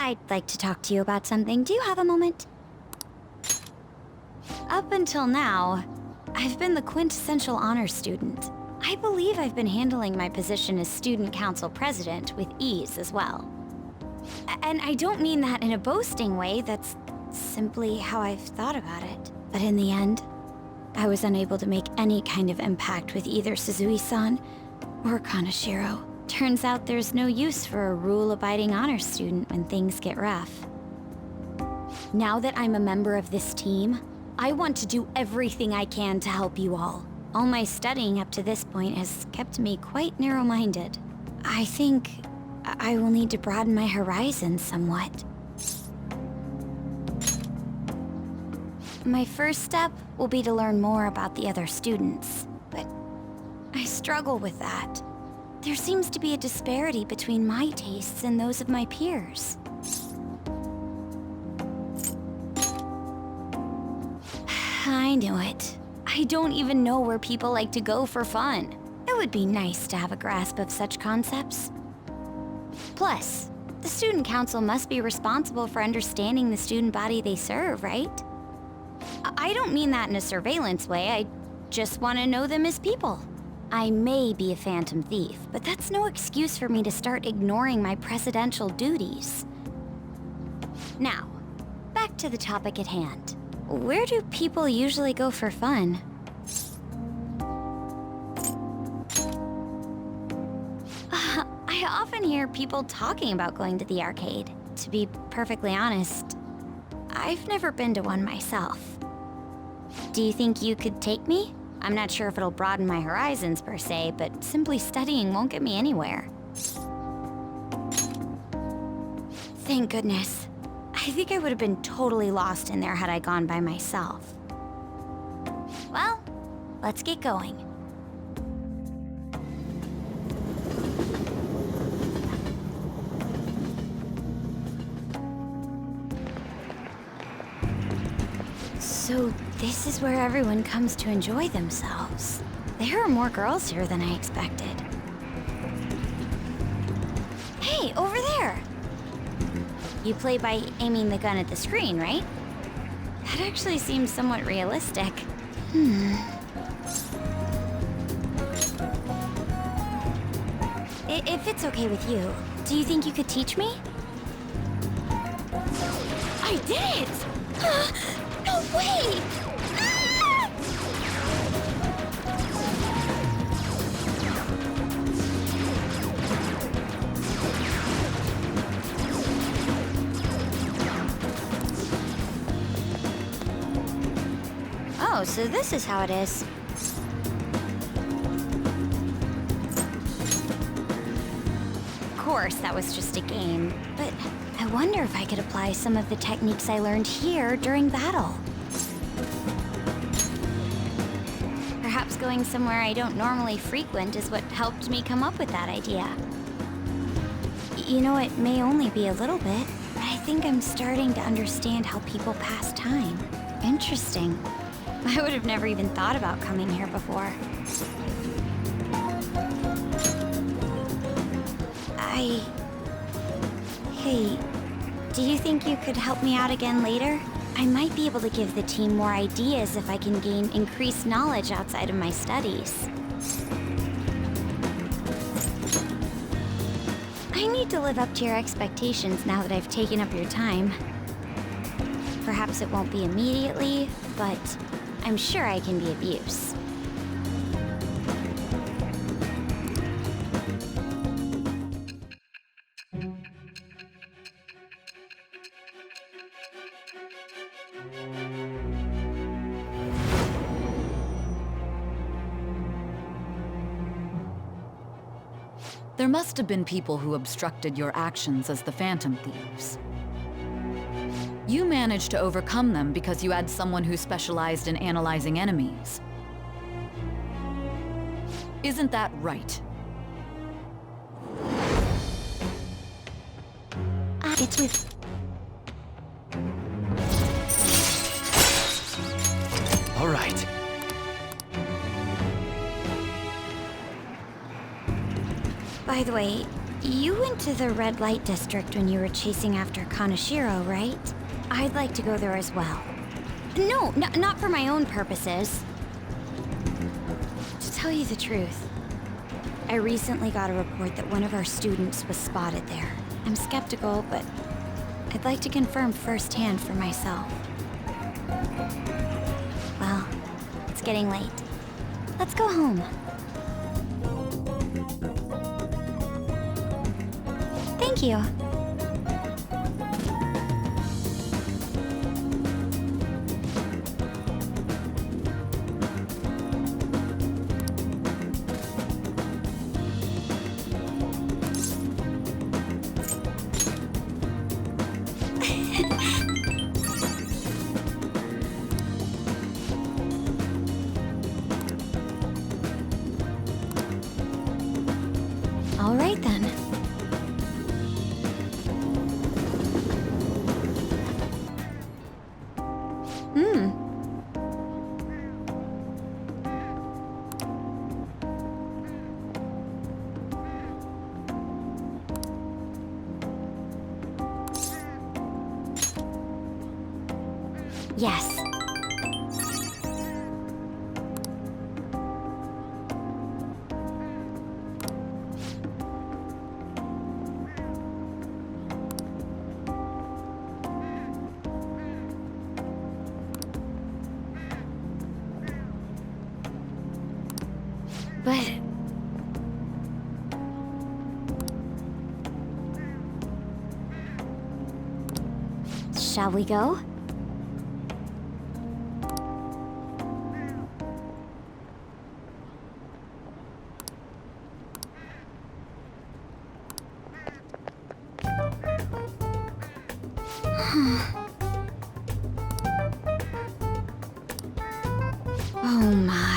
I'd like to talk to you about something. Do you have a moment? Up until now, I've been the quintessential honor student. I believe I've been handling my position as student council president with ease as well. And I don't mean that in a boasting way, that's simply how I've thought about it. But in the end, I was unable to make any kind of impact with either Suzui-san or Kaneshiro. Turns out there's no use for a rule-abiding honor student when things get rough. Now that I'm a member of this team, I want to do everything I can to help you all. All my studying up to this point has kept me quite narrow-minded. I think I will need to broaden my horizons somewhat. My first step will be to learn more about the other students, but I struggle with that. There seems to be a disparity between my tastes and those of my peers. I knew it. I don't even know where people like to go for fun. It would be nice to have a grasp of such concepts. Plus, the student council must be responsible for understanding the student body they serve, right? I don't mean that in a surveillance way, I just want to know them as people. I may be a phantom thief, but that's no excuse for me to start ignoring my presidential duties. Now, back to the topic at hand. Where do people usually go for fun? I often hear people talking about going to the arcade. To be perfectly honest, I've never been to one myself. Do you think you could take me? I'm not sure if it'll broaden my horizons per se, but simply studying won't get me anywhere. Thank goodness. I think I would have been totally lost in there had I gone by myself. Well, let's get going. So this is where everyone comes to enjoy themselves. There are more girls here than I expected. Hey, over there! You play by aiming the gun at the screen, right? That actually seems somewhat realistic. If it's okay with you, do you think you could teach me? I did it! No way! Ah! Oh, so this is how it is. Of course, that was just a game, but I wonder if I could apply some of the techniques I learned here during battle. Perhaps going somewhere I don't normally frequent is what helped me come up with that idea. You know, it may only be a little bit, but I think I'm starting to understand how people pass time. Interesting. I would have never even thought about coming here before. Hey, do you think you could help me out again later? I might be able to give the team more ideas if I can gain increased knowledge outside of my studies. I need to live up to your expectations now that I've taken up your time. Perhaps it won't be immediately, but I'm sure I can be of use. There must have been people who obstructed your actions as the Phantom Thieves. You managed to overcome them because you had someone who specialized in analyzing enemies. Isn't that right? It's with... All right. By the way, You went to the red light district when you were chasing after Kaneshiro, right? I'd like to go there as well. No, not for my own purposes. To tell you the truth, I recently got a report that one of our students was spotted there. I'm skeptical, but I'd like to confirm firsthand for myself. Well, it's getting late. Let's go home. Thank you. All right then. Yes. But... shall we go? Oh my.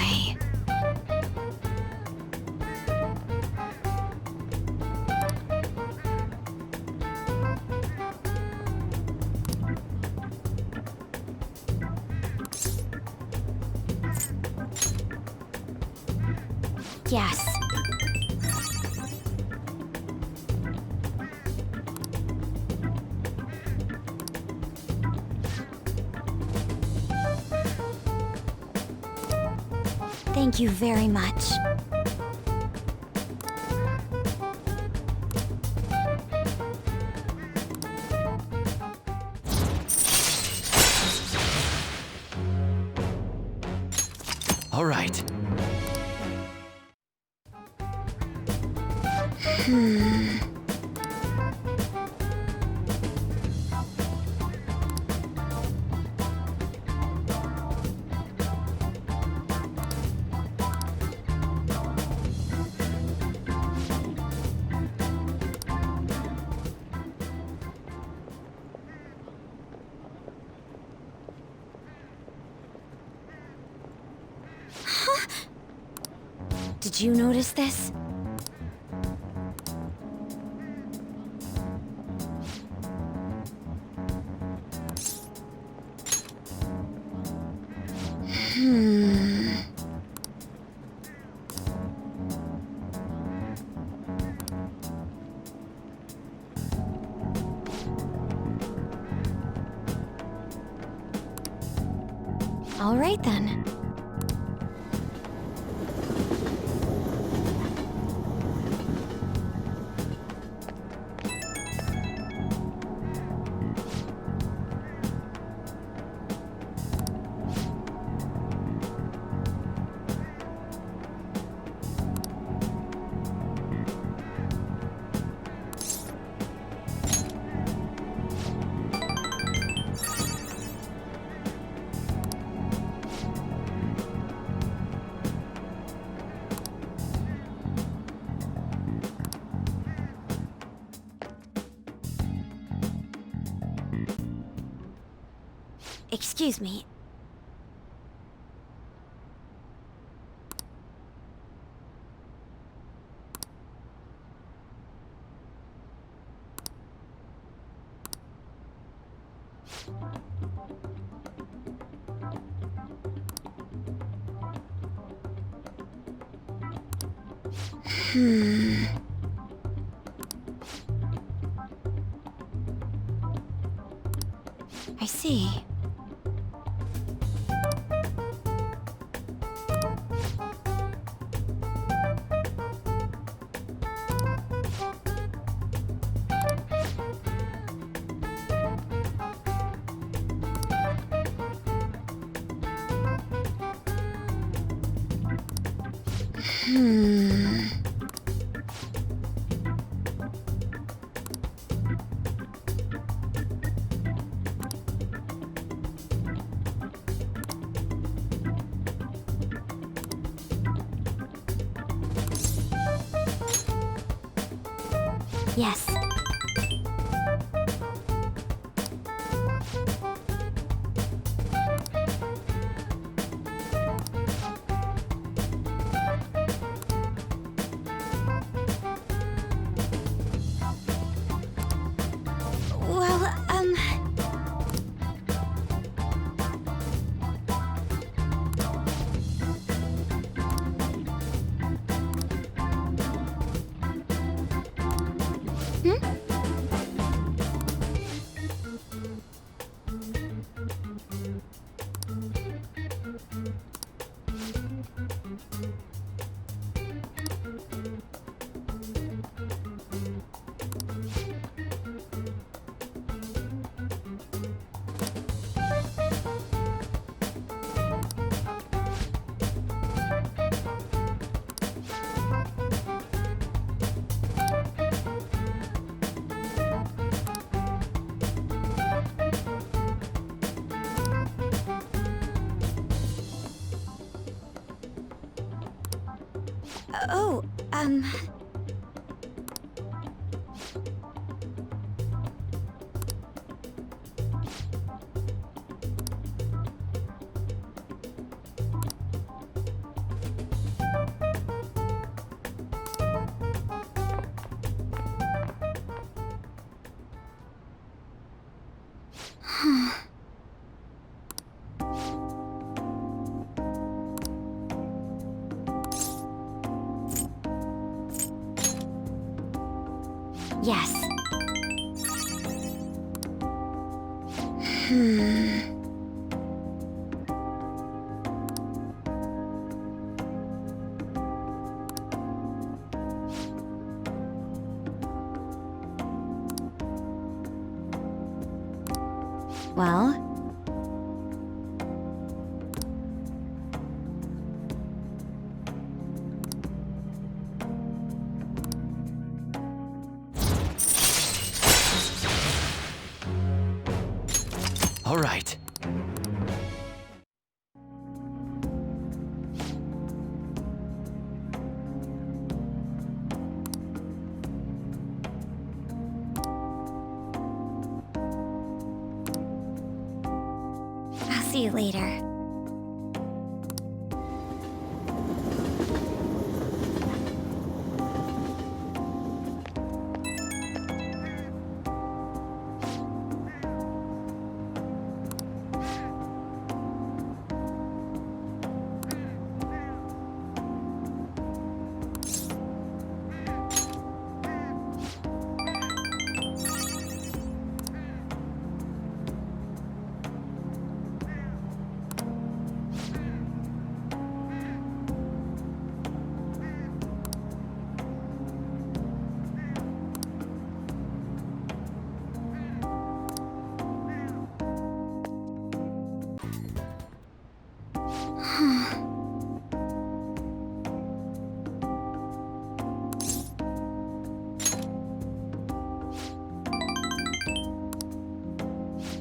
Yes. Thank you very much. All right. Did you notice this? All right then. Excuse me. I see. Yes. Well, oh, yes. Well? All right. I'll see you later.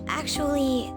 Actually...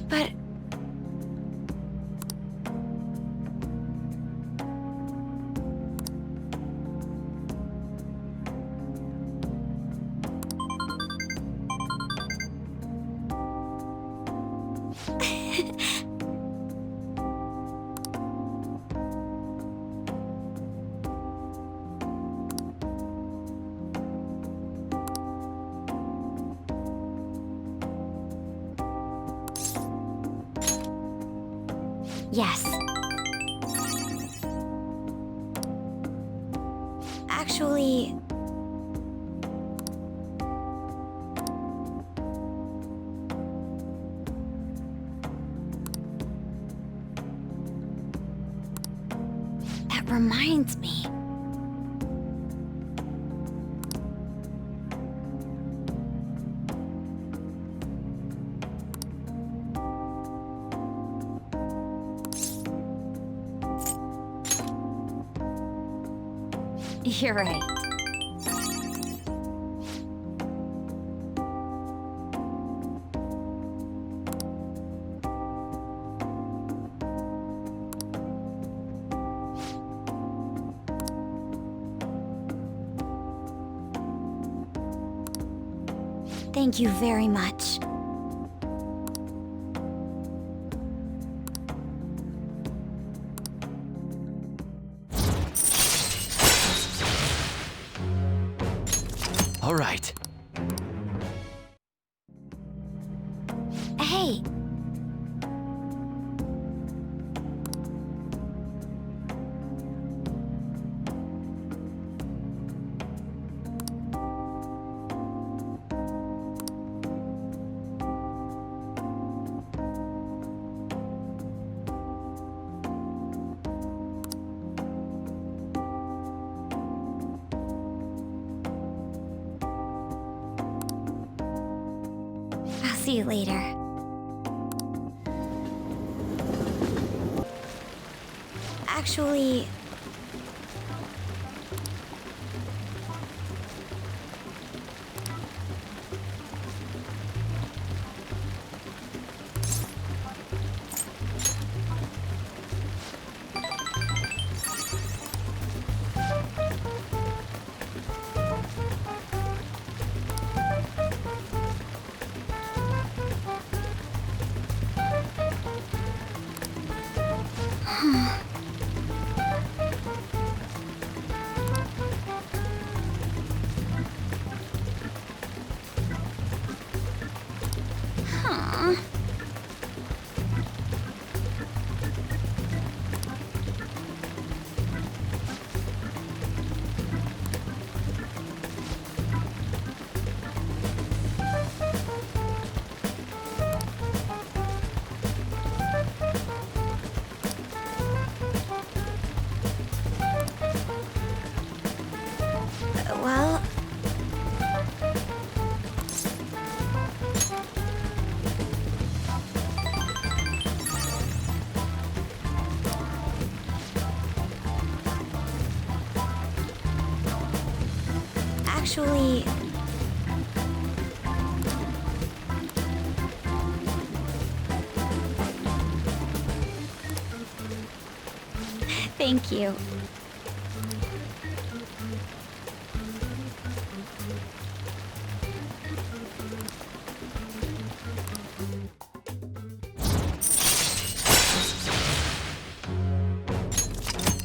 But... Yes. Actually... That reminds me. You're right. Thank you very much. All right. Hey. I'll see you later. Actually... Huh. Well... Actually... Thank you.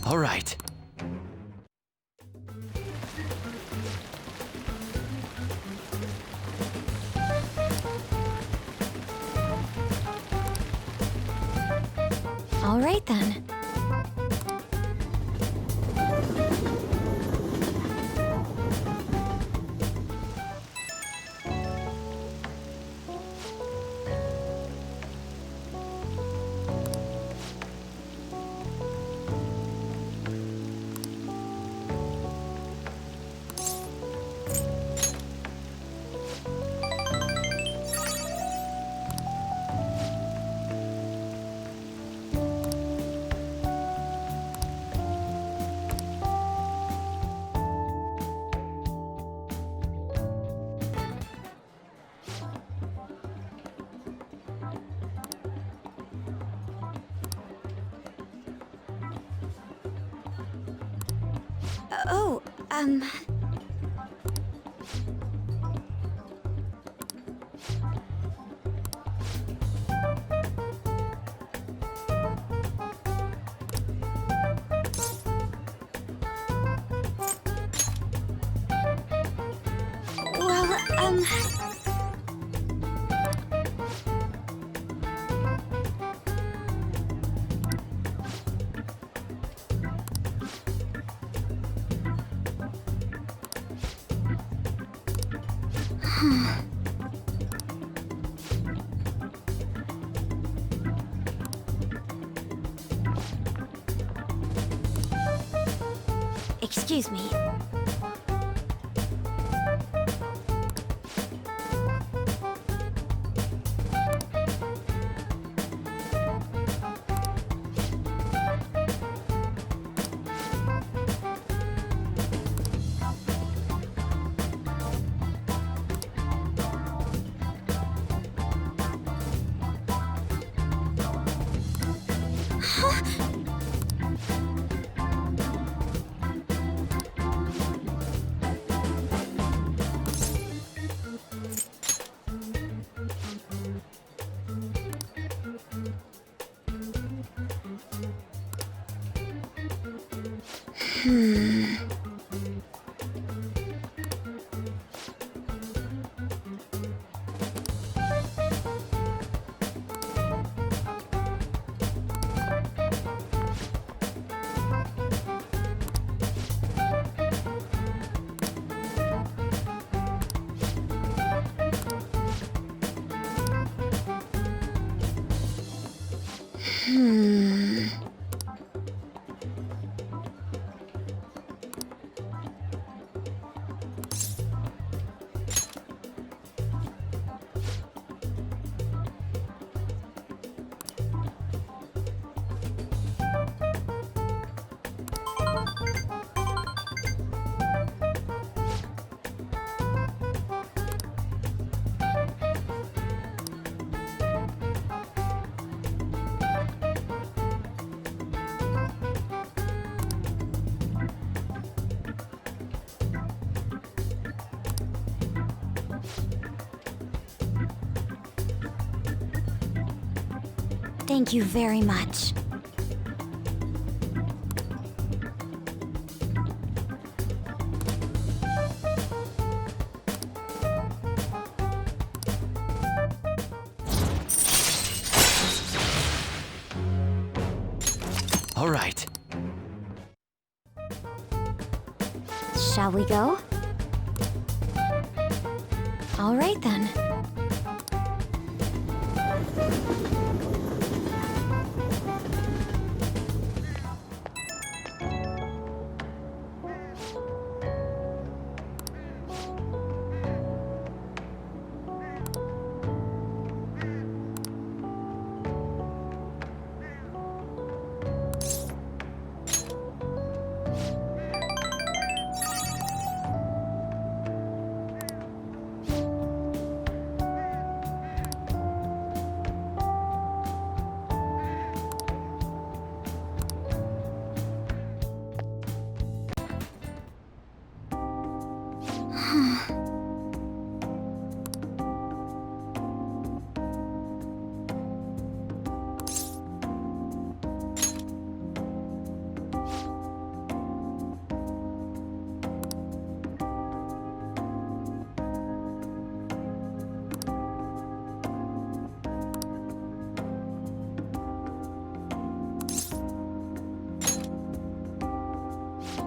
All right. All right then. Oh, well, excuse me. Thank you very much. All right. Shall we go? All right then.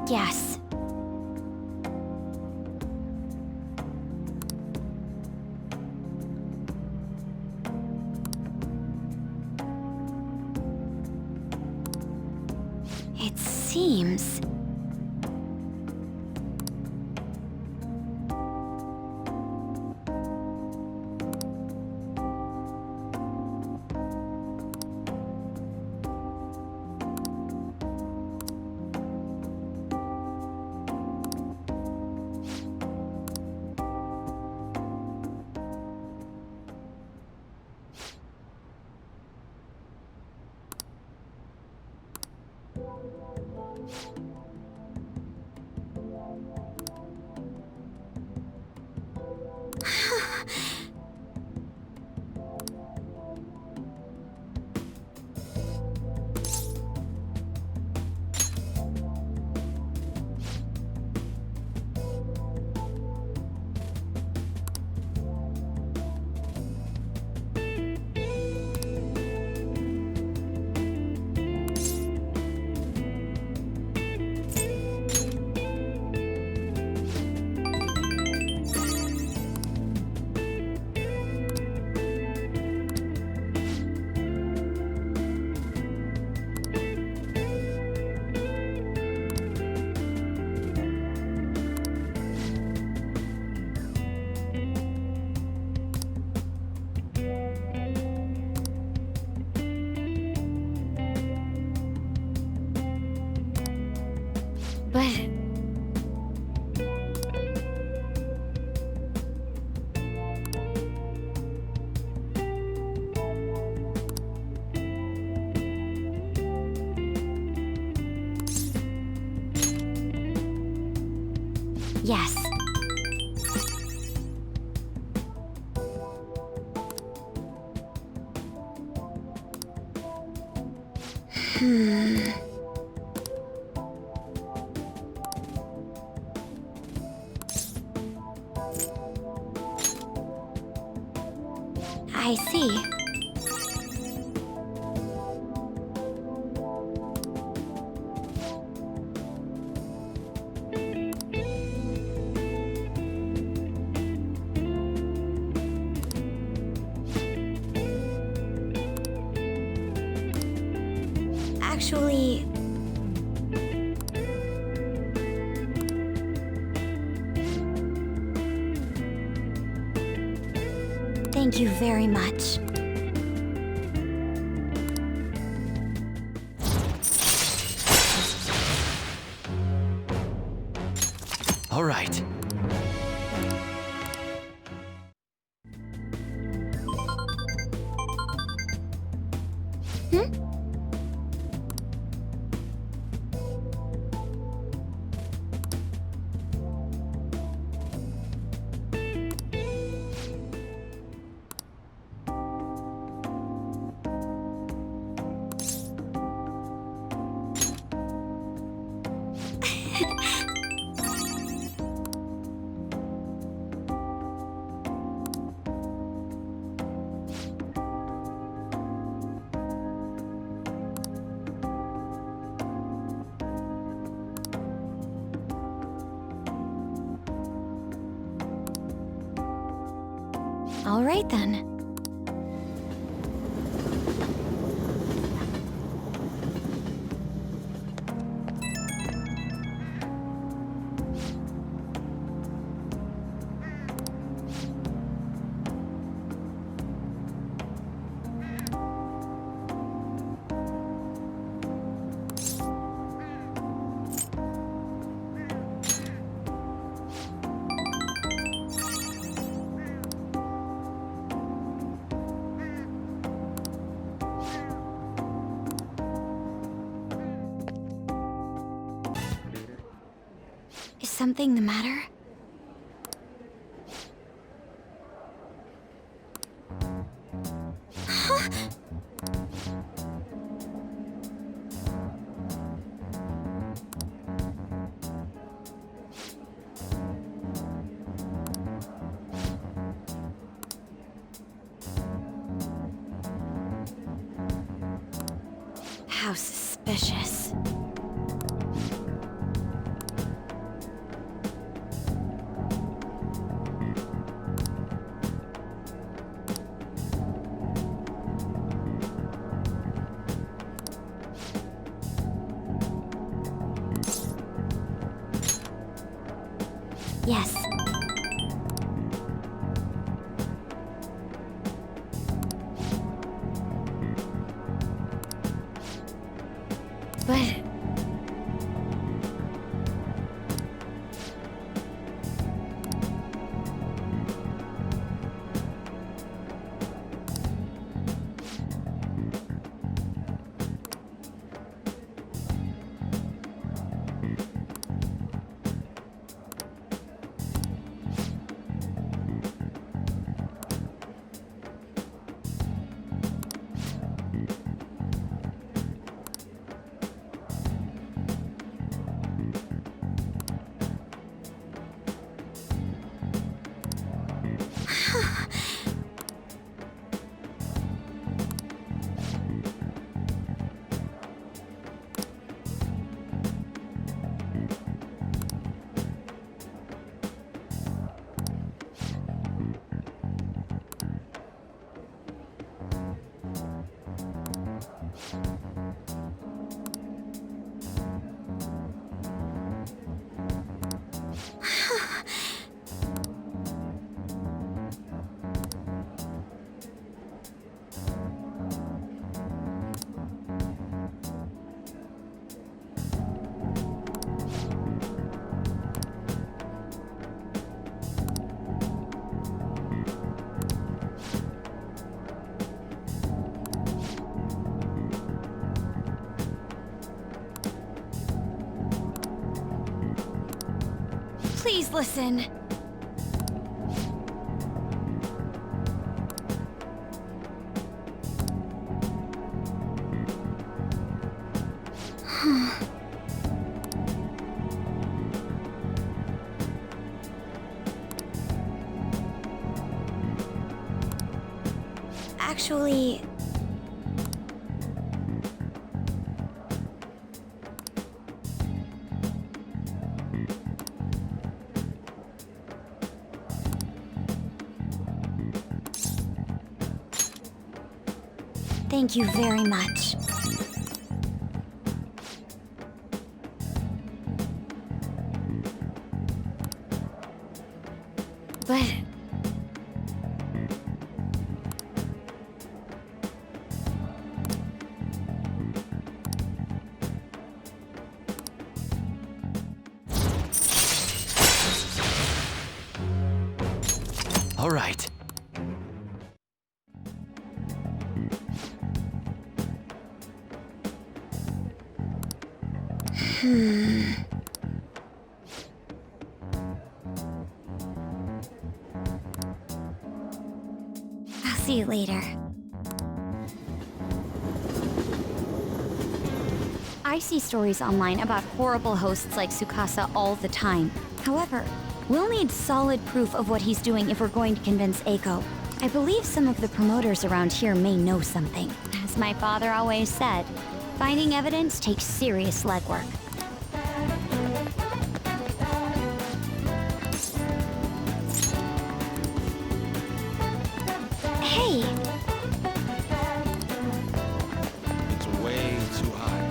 Yes. It seems... But... Yes. I see. Actually... Thank you very much. All right. All right then. Is something the matter? Huh? How suspicious. Yes. But... listen. Actually... Thank you very much. But... All right. I'll see you later. I see stories online about horrible hosts like Tsukasa all the time. However, we'll need solid proof of what he's doing if we're going to convince Eiko. I believe some of the promoters around here may know something. As my father always said, finding evidence takes serious legwork. Hey! It's way too high.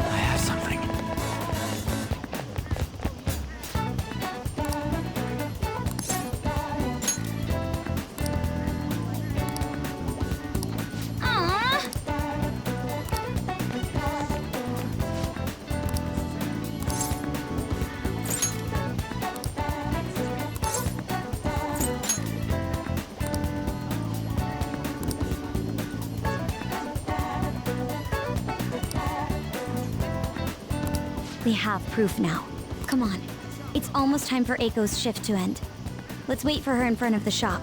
I have something. We have proof now. Come on. It's almost time for Eiko's shift to end. Let's wait for her in front of the shop.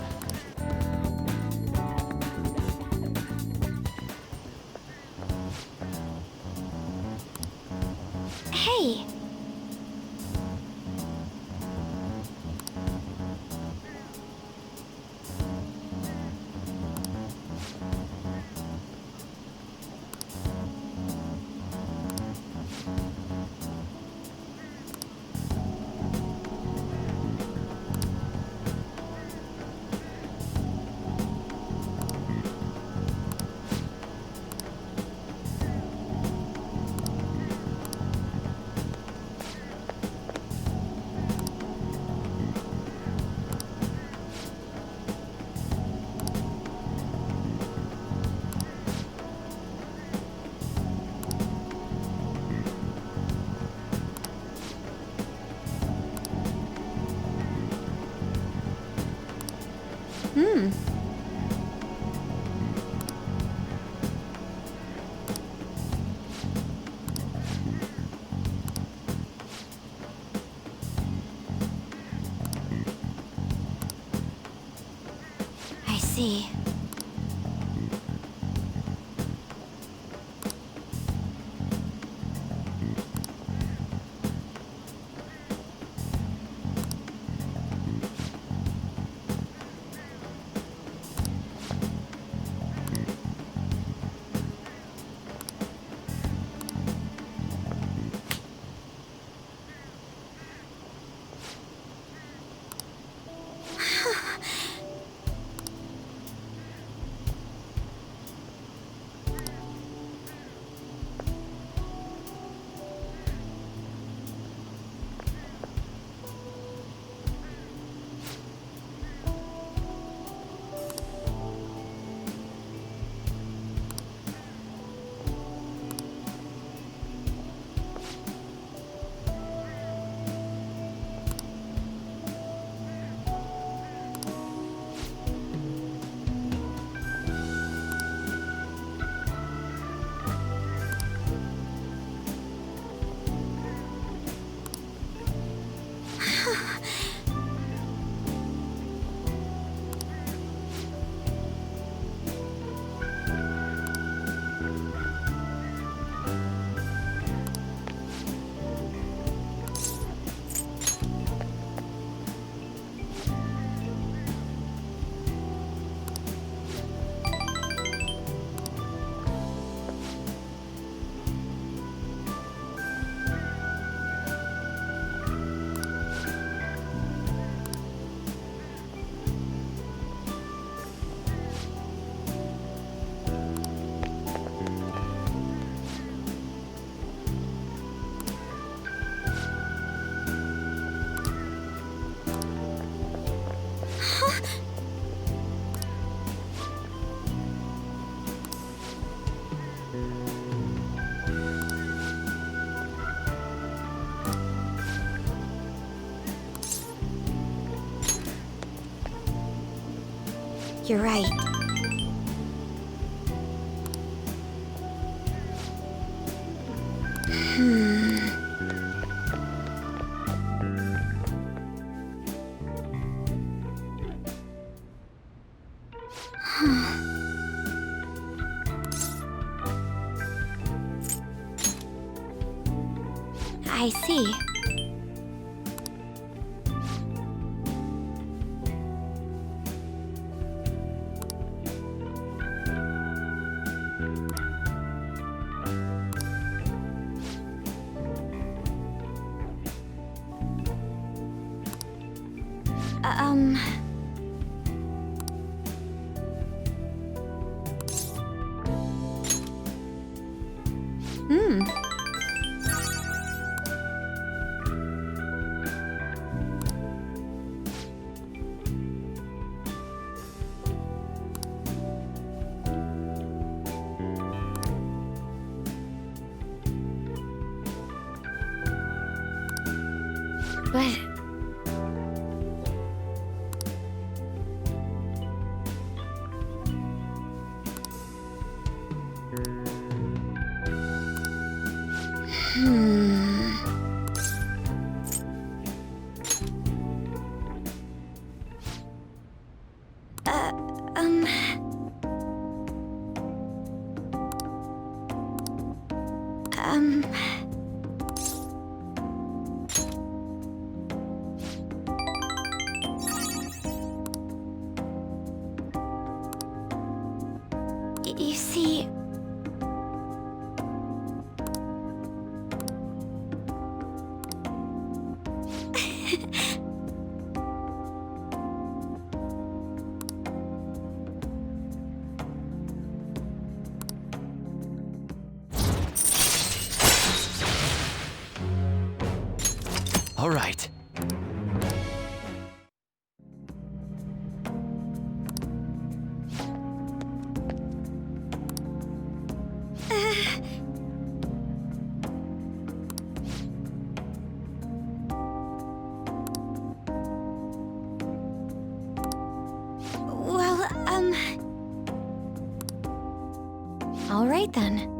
Hey! I see. You're right. I see. But... You see... All right. All right then.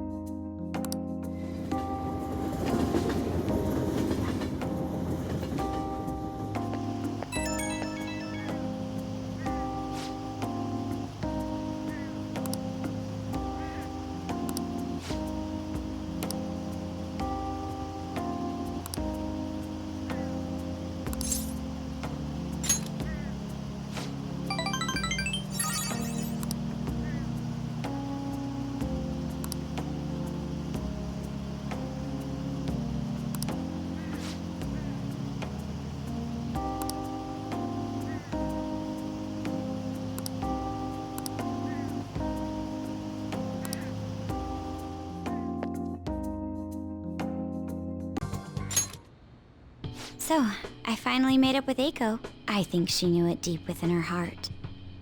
So, I finally made up with Eiko. I think she knew it deep within her heart.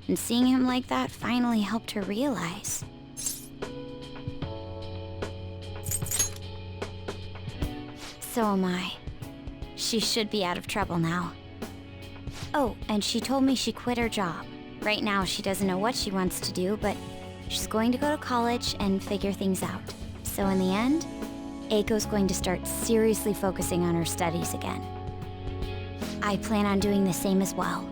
And seeing him like that finally helped her realize. So am I. She should be out of trouble now. Oh, and she told me she quit her job. Right now she doesn't know what she wants to do, but she's going to go to college and figure things out. So in the end, Eiko's going to start seriously focusing on her studies again. I plan on doing the same as well.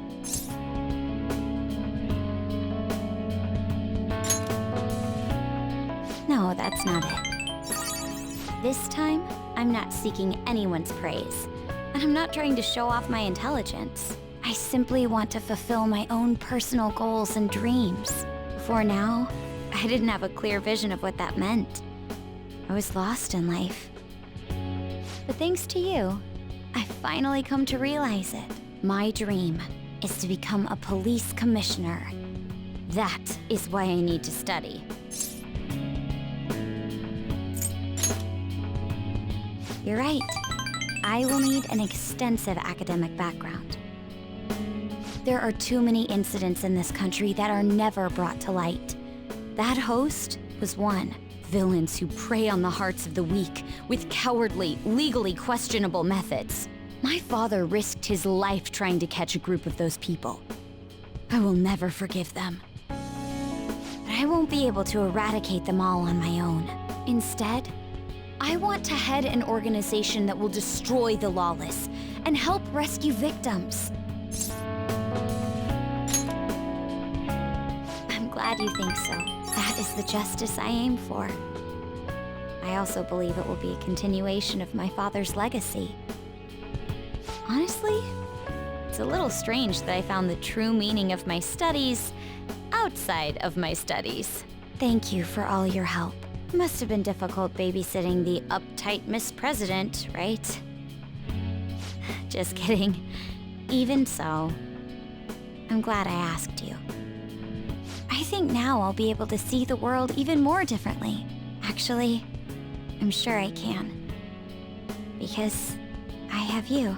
No, that's not it. This time, I'm not seeking anyone's praise, and I'm not trying to show off my intelligence. I simply want to fulfill my own personal goals and dreams. Before now, I didn't have a clear vision of what that meant. I was lost in life. But thanks to you, I finally come to realize it. My dream is to become a police commissioner. That is why I need to study. You're right. I will need an extensive academic background. There are too many incidents in this country that are never brought to light. That host was one. Villains who prey on the hearts of the weak with cowardly, legally questionable methods. My father risked his life trying to catch a group of those people. I will never forgive them. I won't be able to eradicate them all on my own. Instead, I want to head an organization that will destroy the lawless and help rescue victims. I'm glad you think so. That is the justice I aim for. I also believe it will be a continuation of my father's legacy. Honestly, it's a little strange that I found the true meaning of my studies outside of my studies. Thank you for all your help. Must have been difficult babysitting the uptight Miss President, right? Just kidding. Even so, I'm glad I asked you. I think now I'll be able to see the world even more differently. Actually, I'm sure I can. Because I have you.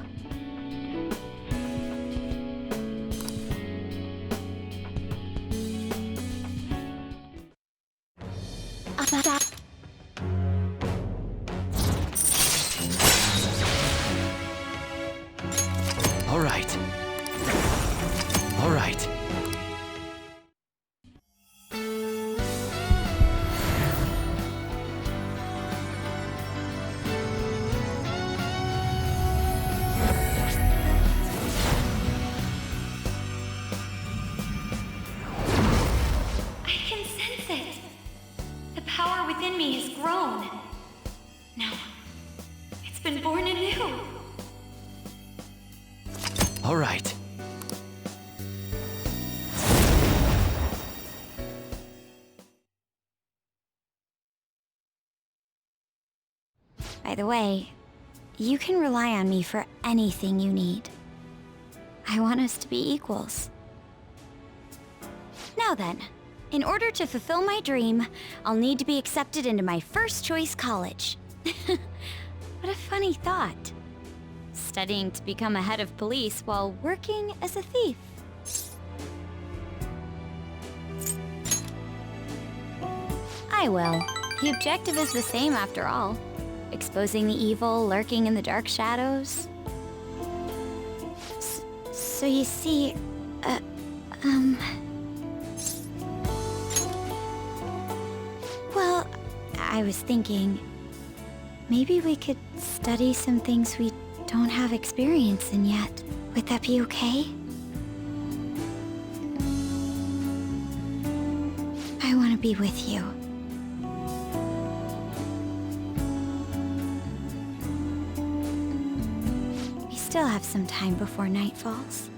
All right. All right. I can sense it. The power within me has grown. No, it's been born anew. All right. By the way, you can rely on me for anything you need. I want us to be equals. Now then, in order to fulfill my dream, I'll need to be accepted into my first choice college. What a funny thought. Studying to become a head of police while working as a thief. I will. The objective is the same after all. Exposing the evil lurking in the dark shadows. So you see, Well, I was thinking, maybe we could study some things we don't have experience in yet. Would that be okay? I want to be with you. We still have some time before night falls.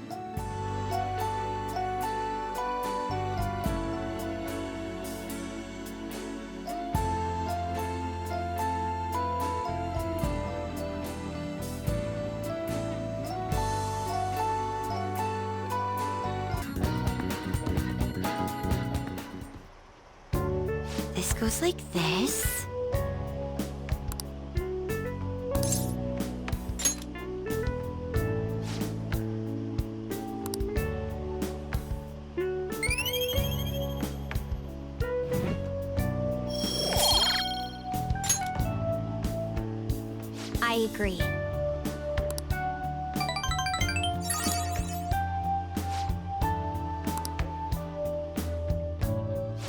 This goes like this. I agree.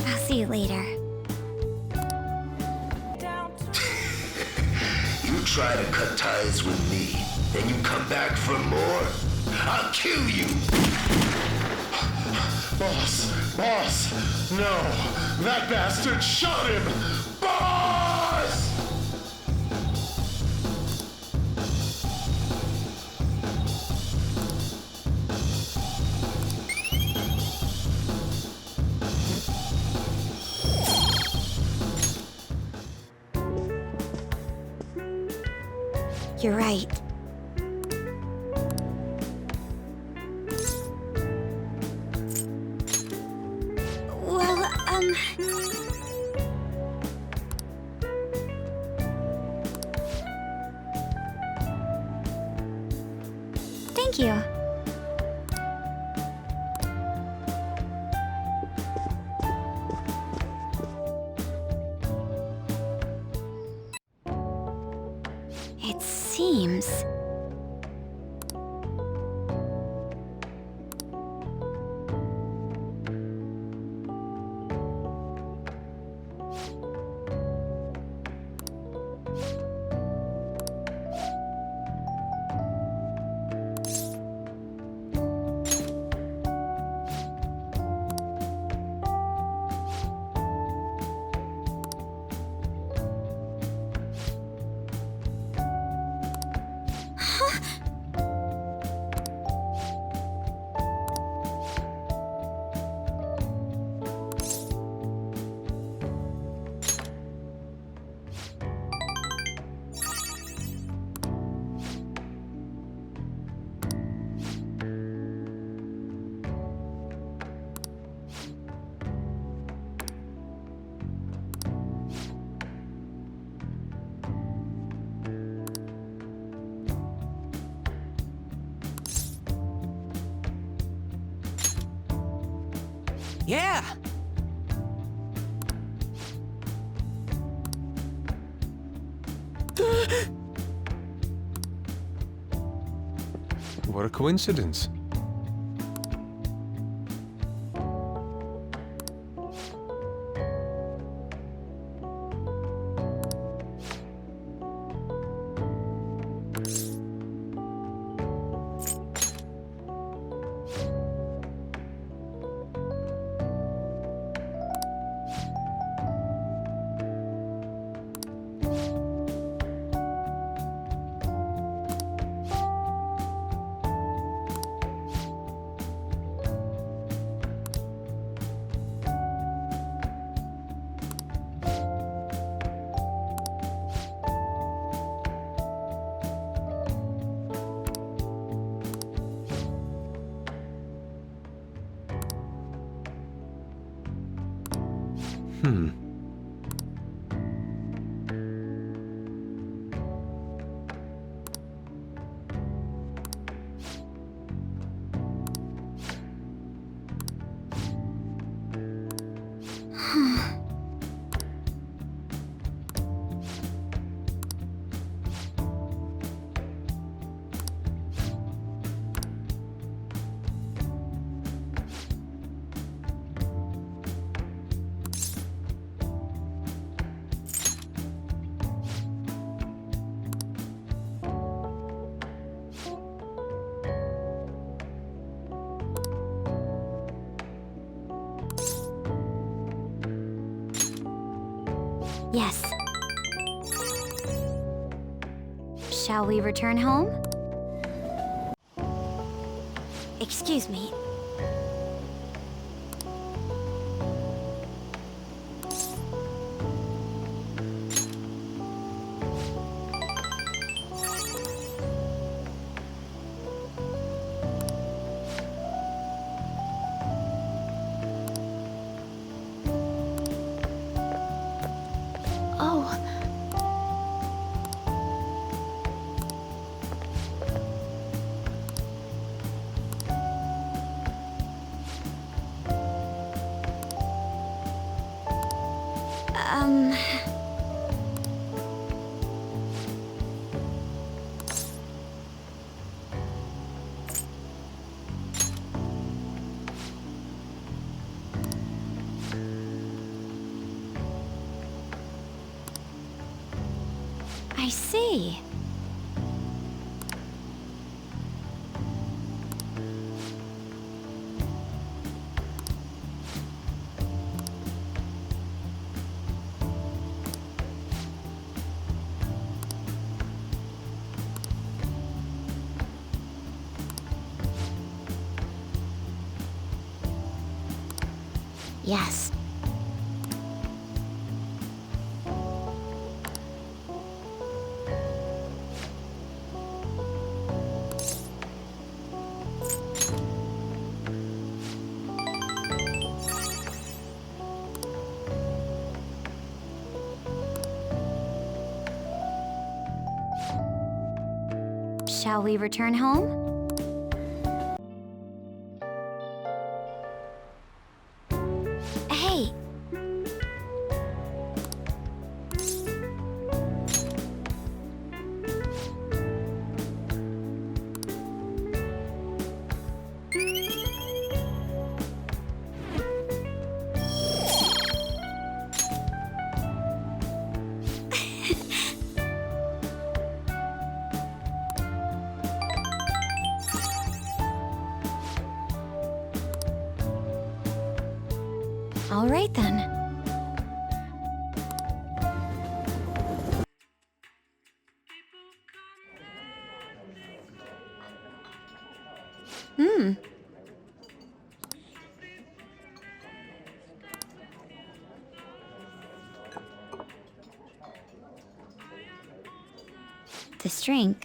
I'll see you later. You try to cut ties with me, then you come back for more? I'll kill you! Boss, no! That bastard shot him! Boss! You're right. Well, thank you. It seems... Yeah! What a coincidence. Yes. Shall we return home? Excuse me. Oh, Um... I see. Yes. Shall we return home? Hey! All right then. This drink.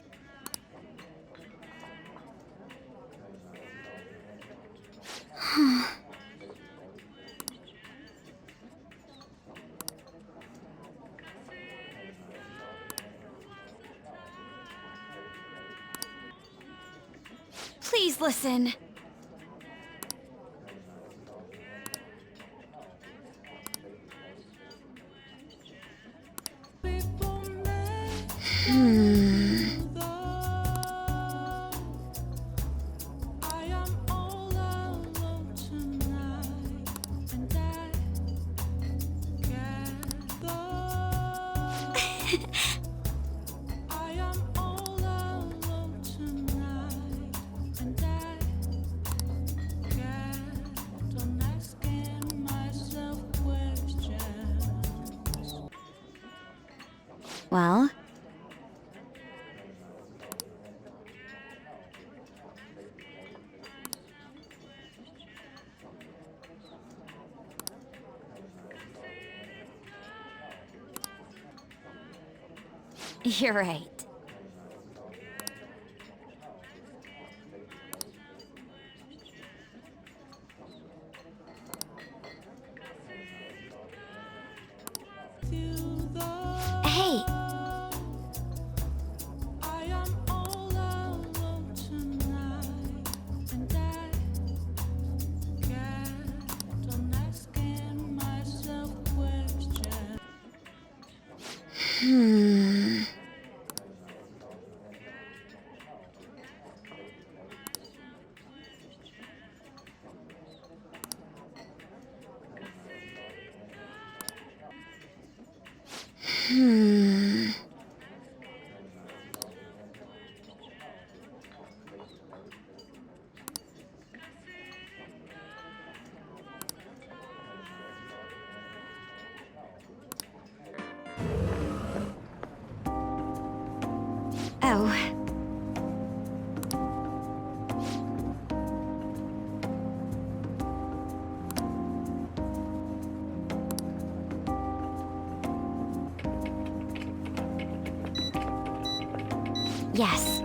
Please listen. Well? You're right. Hey! Oh. Yes.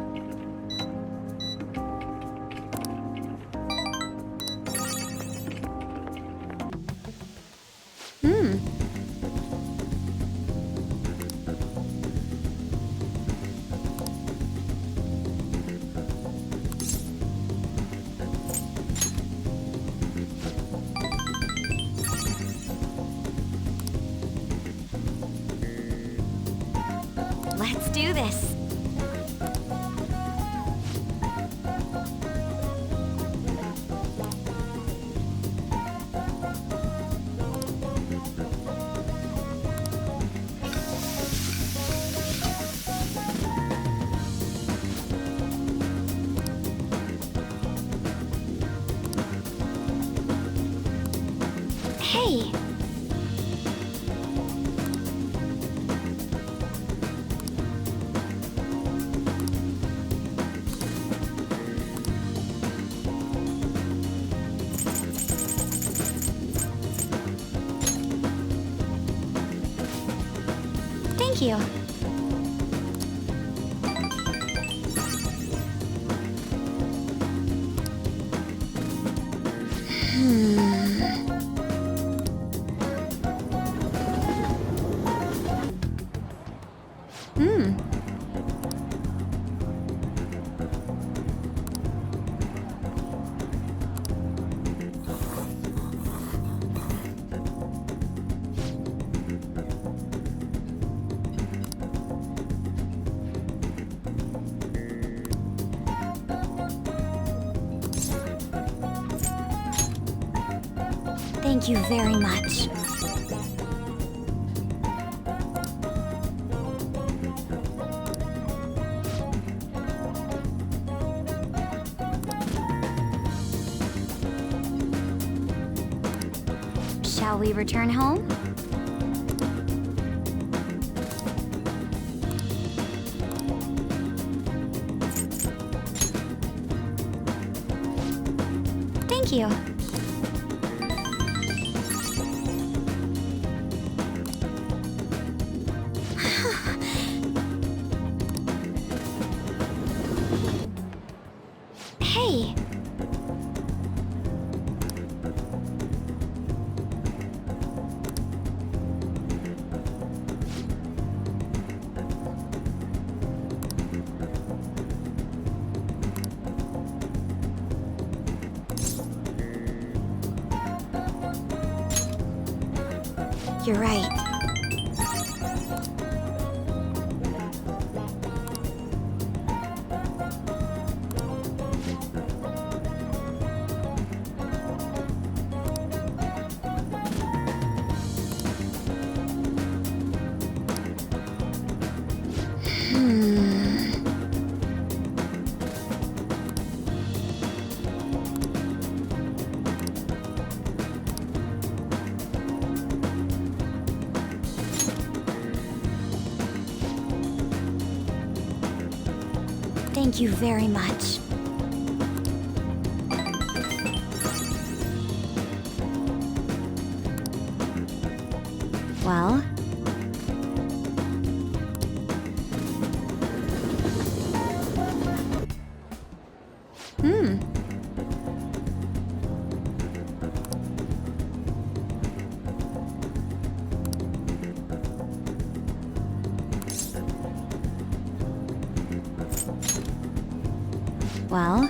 Let's do this. Hey! Thank you. Thank you very much. Shall Shall we return home? Thank you. Hey. You're right. Thank you very much. Well? Well?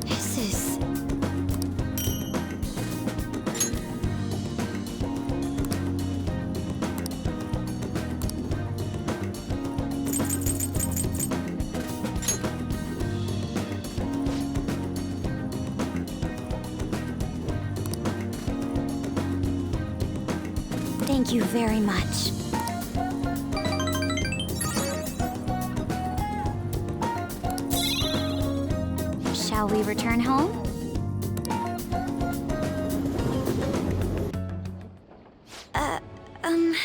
This is... Thank you very much. Shall we return home? Uh, um...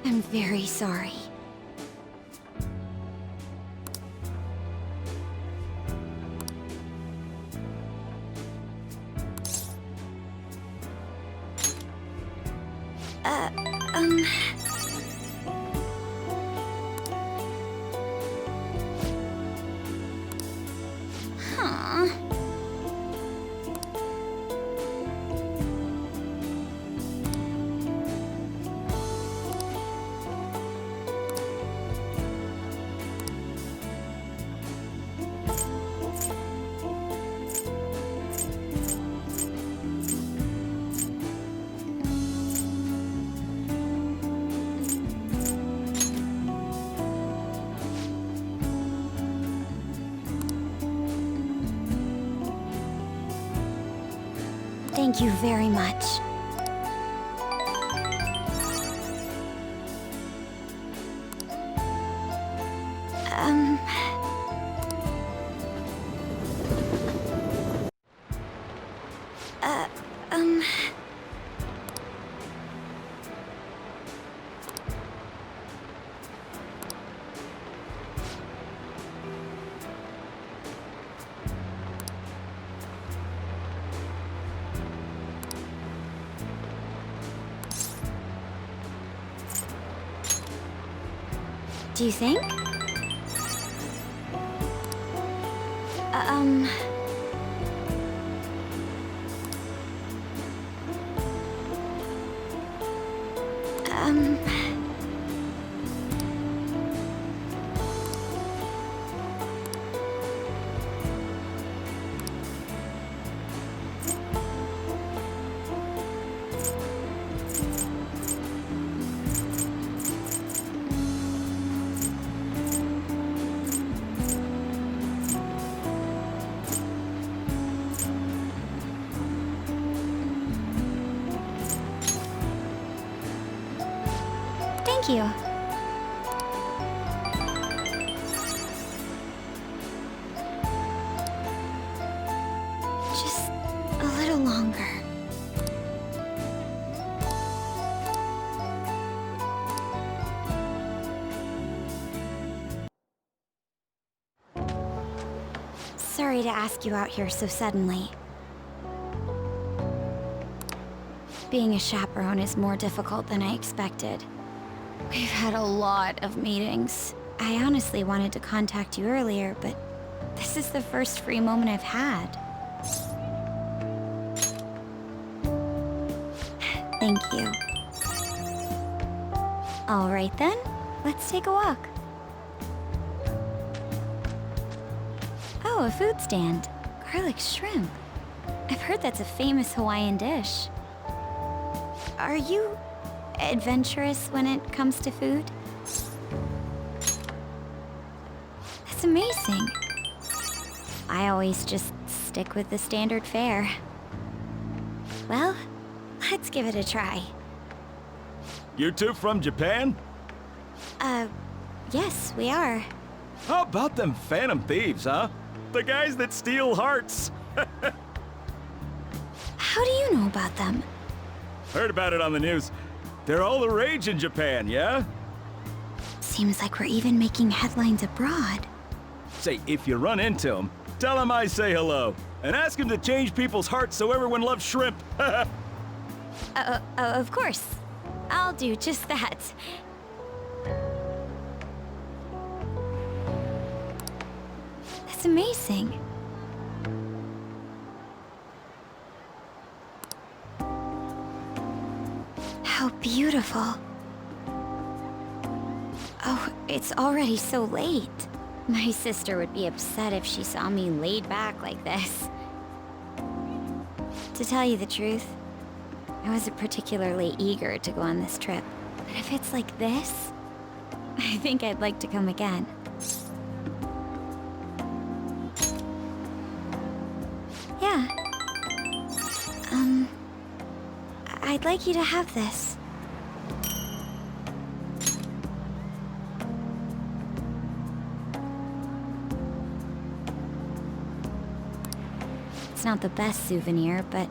I'm very sorry. Um... Huh. Thank you very much. Um... um... Do you think? Thank you. Just a little longer. Sorry to ask you out here so suddenly. Being a chaperone is more difficult than I expected. We've had a lot of meetings. I honestly wanted to contact you earlier, but this is the first free moment I've had. Thank you. All right then, let's take a walk. Oh, a food stand. Garlic shrimp. I've heard that's a famous Hawaiian dish. Are you adventurous when it comes to food? That's amazing. I always just stick with the standard fare. Well, let's give it a try. You two from Japan? Yes, we are. How about them phantom thieves, huh? The guys that steal hearts. How do you know about them? Heard about it on the news. They're all the rage in Japan, yeah? Seems like we're even making headlines abroad. Say, if you run into them, tell them I say hello. And ask them to change people's hearts so everyone loves shrimp. Of course. I'll do just that. That's amazing. How beautiful. Oh, it's already so late. My sister would be upset if she saw me laid back like this. To tell you the truth, I wasn't particularly eager to go on this trip. But if it's like this, I think I'd like to come again. Yeah. I'd like you to have this. It's not the best souvenir, but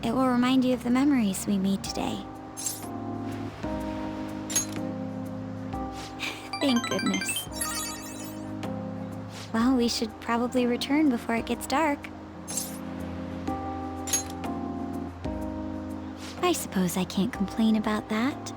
it will remind you of the memories we made today. Thank goodness. Well, we should probably return before it gets dark. I suppose I can't complain about that.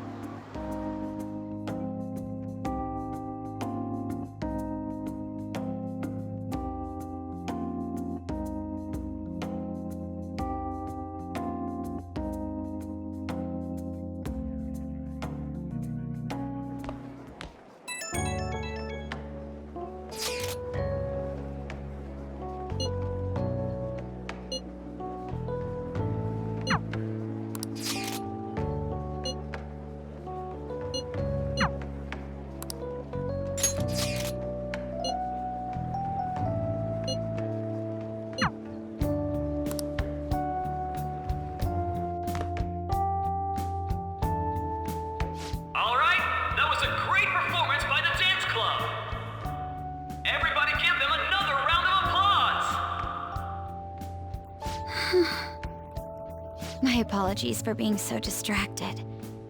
My apologies for being so distracted.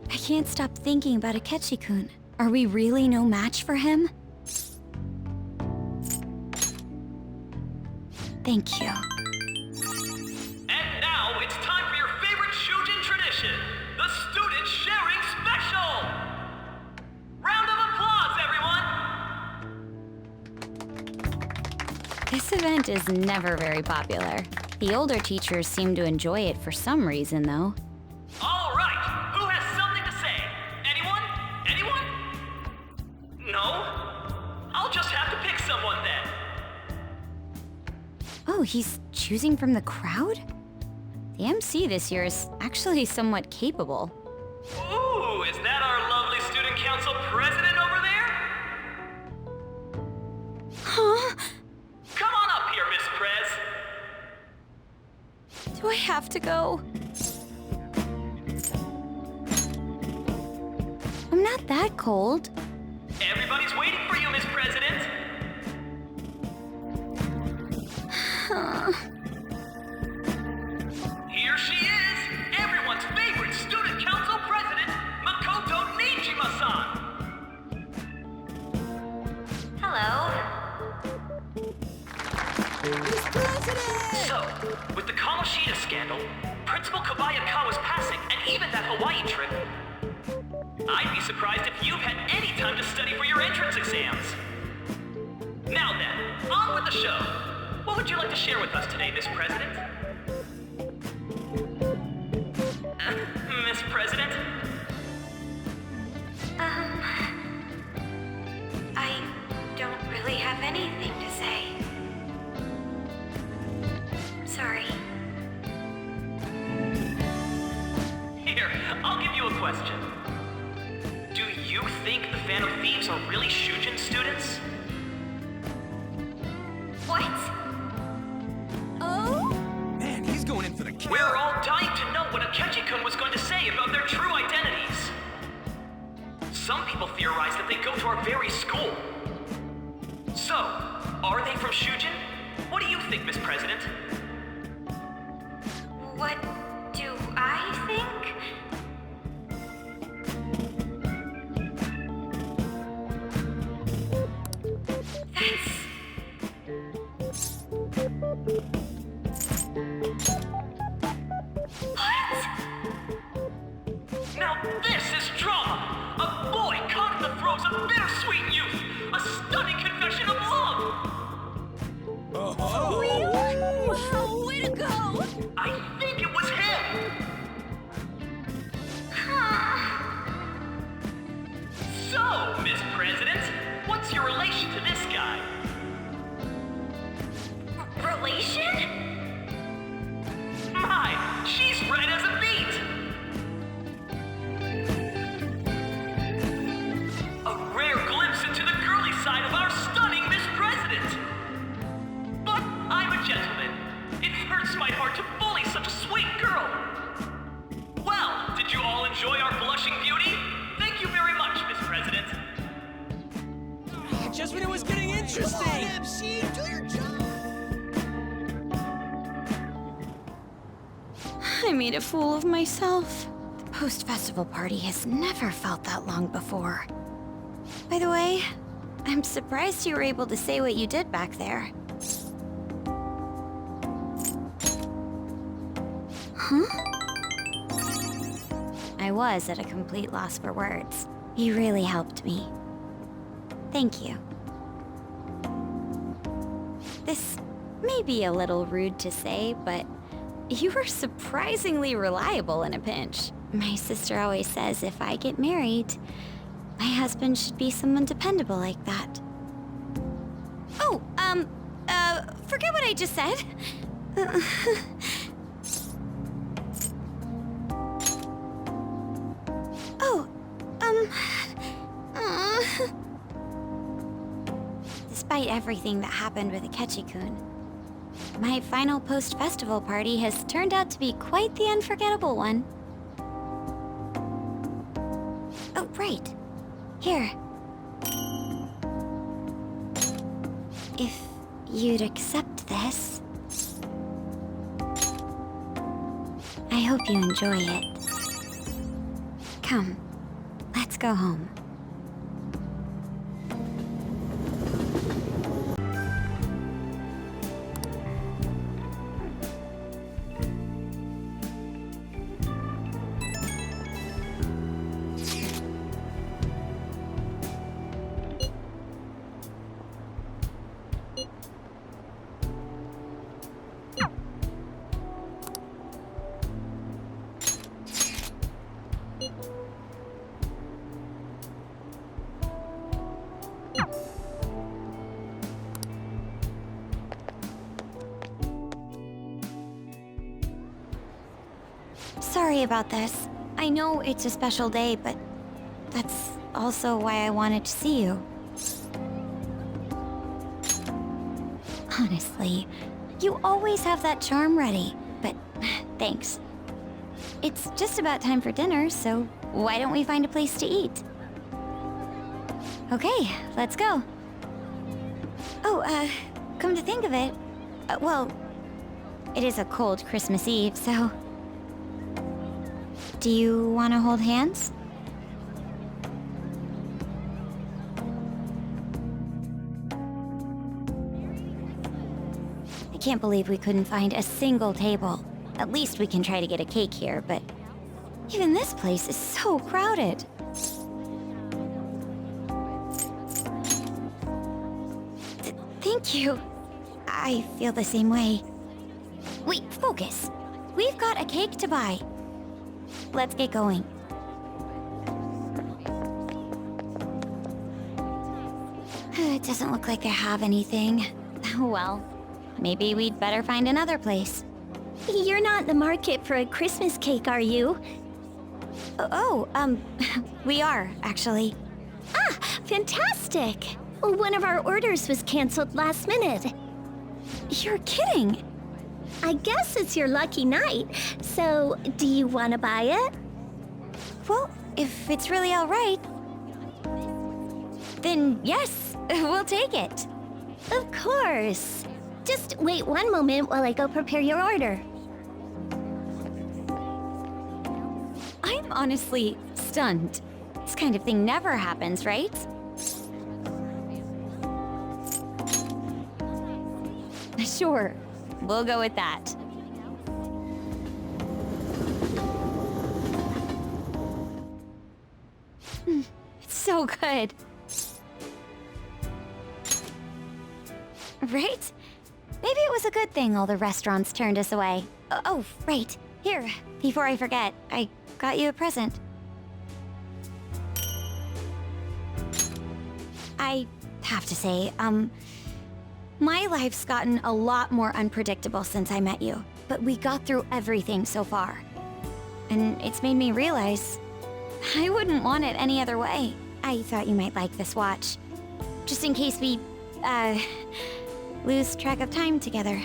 I can't stop thinking about Akechi-kun. Are we really no match for him? Thank you. And now it's time for your favorite Shujin tradition, the Student Sharing Special! Round of applause, everyone! This event is never very popular. The older teachers seem to enjoy it for some reason, though. All right, who has something to say? Anyone? Anyone? No? I'll just have to pick someone then. Oh, he's choosing from the crowd? The MC this year is actually somewhat capable. Ooh, is that our lovely student council president over there? Huh? Come on up here, Miss Prez. Do I have to go? I'm not that cold. Everybody's waiting for you, Miss President. Here she is, everyone's favorite student council president, Makoto Niijima-san. Hello. So, with the Kamoshida scandal, Principal Kobayakawa's passing, and even that Hawaii trip, I'd be surprised if you've had any time to study for your entrance exams. Now then, on with the show. What would you like to share with us today, Miss President? Miss President? I don't really have anything to say. Sorry. Here, I'll give you a question. Do you think the Phantom Thieves are really Shujin students? What? Oh? Man, he's going in for the kill. We're all dying to know what Akechi-kun was going to say about their true identities. Some people theorize that they go to our very school. So, are they from Shujin? What do you think, Miss President? What do I think? Now this is drama! A boy caught in the throes of bittersweet youth! A stunning confession of love! Oh, Wow, way to go! I think it was him! So, Miss President, what's your relation to this guy? Relation? My, she's red as a beet! A rare glimpse into the girly side of our stunning Miss President! But I'm a gentleman. It hurts my heart to bully such a sweet girl. Well, did you all enjoy our blushing beauty? Thank you very much, Miss President. just when it was getting interesting. MC, do your job! I made a fool of myself. The post-festival party has never felt that long before. By the way, I'm surprised you were able to say what you did back there. Huh? I was at a complete loss for words. You really helped me. Thank you. This may be a little rude to say, but you were surprisingly reliable in a pinch. My sister always says if I get married, my husband should be someone dependable like that. Oh, forget what I just said. Despite everything that happened with Akechi-kun, my final post-festival party has turned out to be quite the unforgettable one. Oh, right. Here. If you'd accept this, I hope you enjoy it. Come, let's go home. Sorry about this. I know it's a special day, but that's also why I wanted to see you. Honestly, you always have that charm ready, but thanks. It's just about time for dinner, so why don't we find a place to eat? Okay, let's go. Oh, come to think of it, well, it is a cold Christmas Eve, so... Do you want to hold hands? I can't believe we couldn't find a single table. At least we can try to get a cake here, but... Even this place is so crowded. Thank you. I feel the same way. Wait, focus. We've got a cake to buy. Let's get going. It doesn't look like they have anything. Well, maybe we'd better find another place. You're not in the market for a Christmas cake, are you? We are, actually. Ah, fantastic! One of our orders was canceled last minute. You're kidding! I guess it's your lucky night. So, do you want to buy it? Well, if it's really all right, then yes, we'll take it. Of course. Just wait one moment while I go prepare your order. I'm honestly stunned. This kind of thing never happens, right? Sure, we'll go with that. It's so good. Right? Maybe it was a good thing all the restaurants turned us away. Oh, right. Here, before I forget, I got you a present. I have to say, my life's gotten a lot more unpredictable since I met you, but we got through everything so far. And it's made me realize I wouldn't want it any other way. I thought you might like this watch, just in case we, lose track of time together.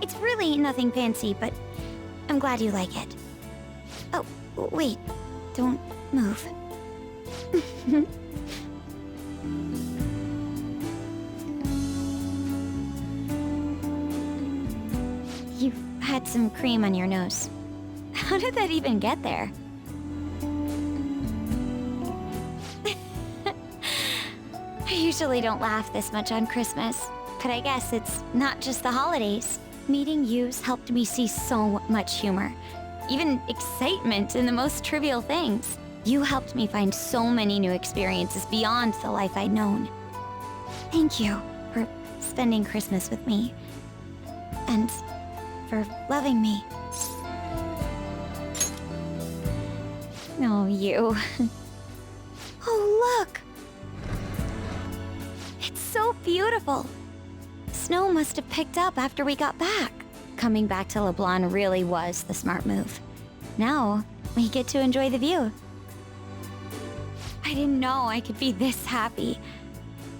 It's really nothing fancy, but I'm glad you like it. Oh, wait, don't move. You've had some cream on your nose. How did that even get there? I usually don't laugh this much on Christmas, but I guess it's not just the holidays. Meeting you's helped me see so much humor, even excitement in the most trivial things. You helped me find so many new experiences beyond the life I'd known. Thank you for spending Christmas with me, and for loving me. Oh, you. Oh, look! It's so beautiful. Snow must have picked up after we got back. Coming back to LeBlanc really was the smart move. Now, we get to enjoy the view. I didn't know I could be this happy.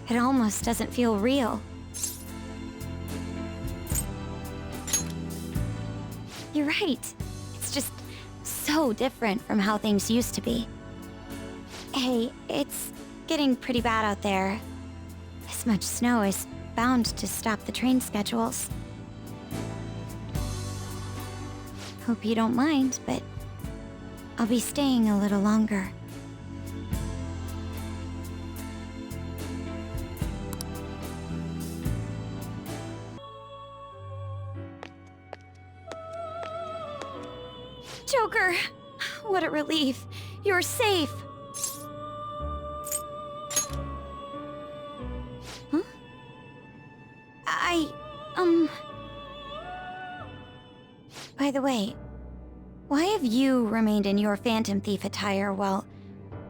It almost doesn't feel real. You're right. It's just so different from how things used to be. Hey, it's getting pretty bad out there. This much snow is bound to stop the train schedules. Hope you don't mind, but I'll be staying a little longer. Joker! What a relief. You're safe. Huh? By the way, why have you remained in your Phantom Thief attire while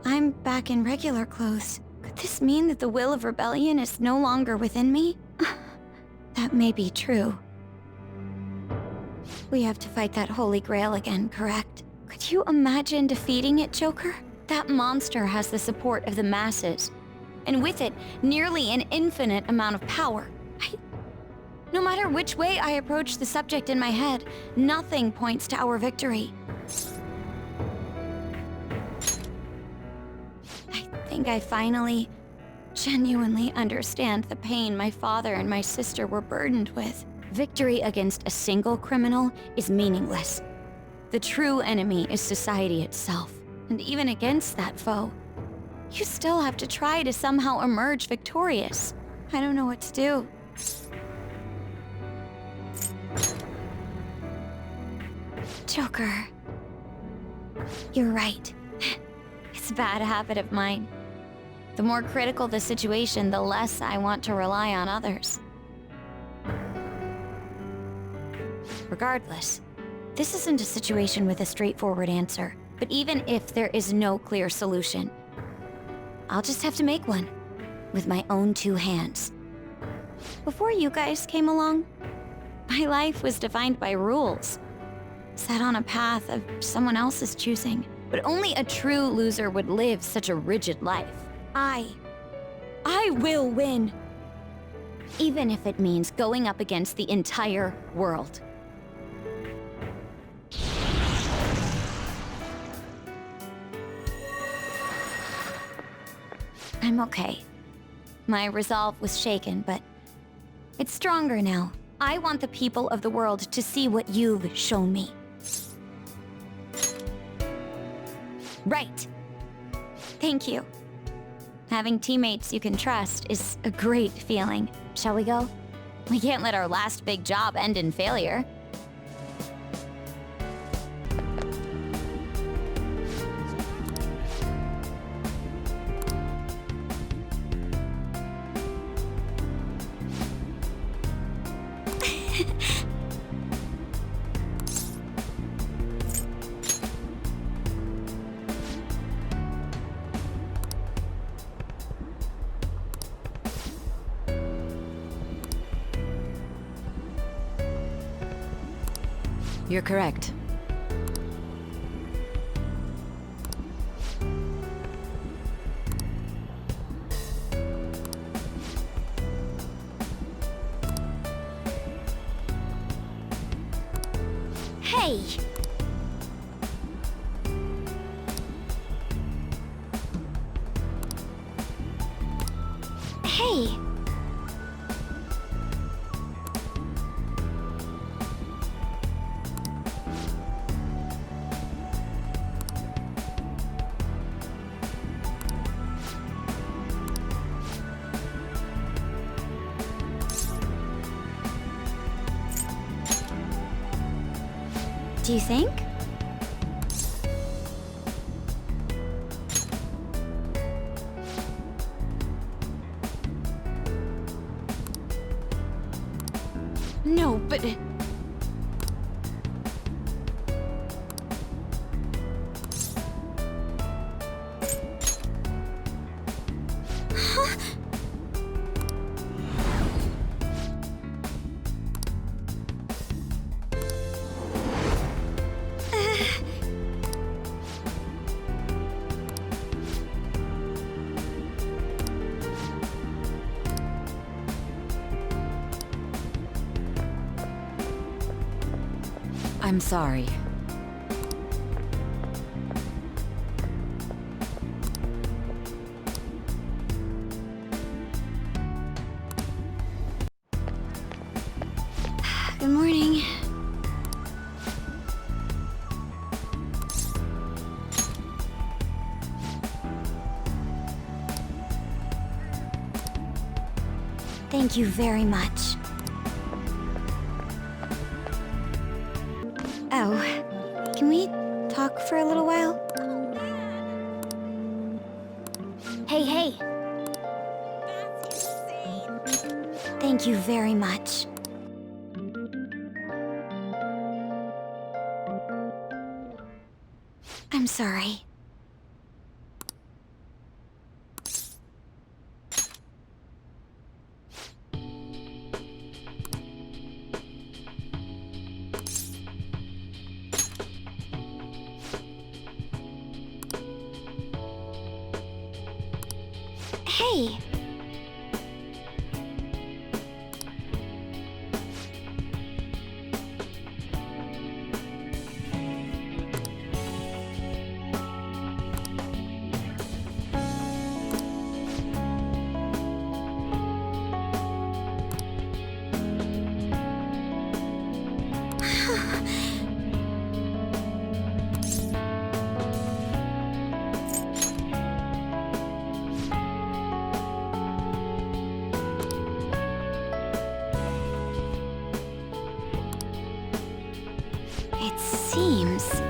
I'm back in regular clothes? Could this mean that the will of rebellion is no longer within me? That may be true. We have to fight that Holy Grail again, correct? Could you imagine defeating it, Joker? That monster has the support of the masses, and with it, nearly an infinite amount of power. No matter which way I approach the subject in my head, nothing points to our victory. think I finally, genuinely understand the pain my father and my sister were burdened with. Victory against a single criminal is meaningless. The true enemy is society itself. And even against that foe, you still have to try to somehow emerge victorious. I don't know what to do. Joker. You're right. It's a bad habit of mine. The more critical the situation, the less I want to rely on others. Regardless, this isn't a situation with a straightforward answer. But even if there is no clear solution, I'll just have to make one, with my own 2 hands. Before you guys came along, my life was defined by rules, set on a path of someone else's choosing. But only a true loser would live such a rigid life. I will win. Even if it means going up against the entire world. I'm okay. My resolve was shaken, but it's stronger now. I want the people of the world to see what you've shown me. Right. Thank you. Having teammates you can trust is a great feeling. Shall we go? We can't let our last big job end in failure. You're correct. Hey! Hey! Do you think? No, but... I'm sorry. Good morning. Thank you very much. Oh, can we talk for a little while? Hey, hey! Thank you very much. I'm sorry. Hey! seems...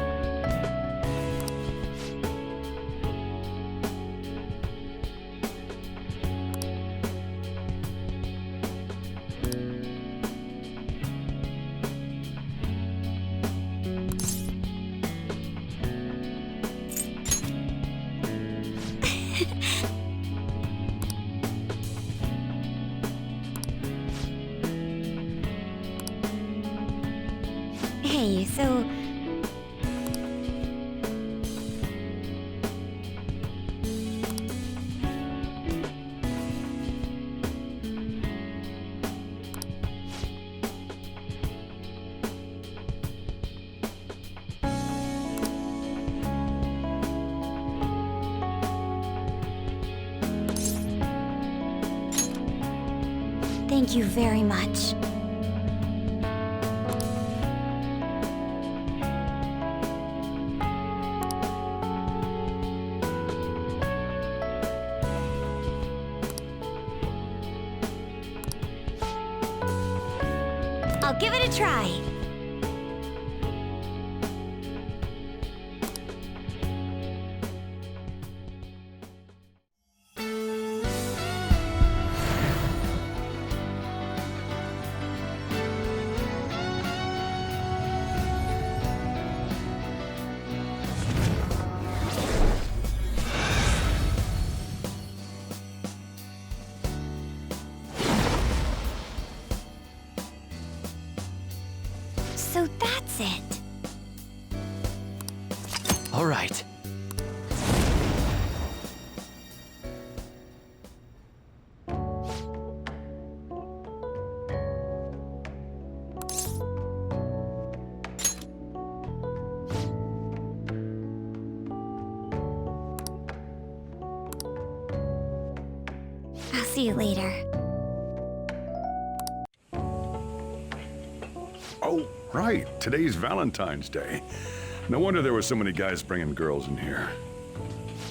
Hey, so... Thank you very much. I'll give it a try. So that's it. All right. I'll see you later. Oh, right. Today's Valentine's Day. No wonder there were so many guys bringing girls in here.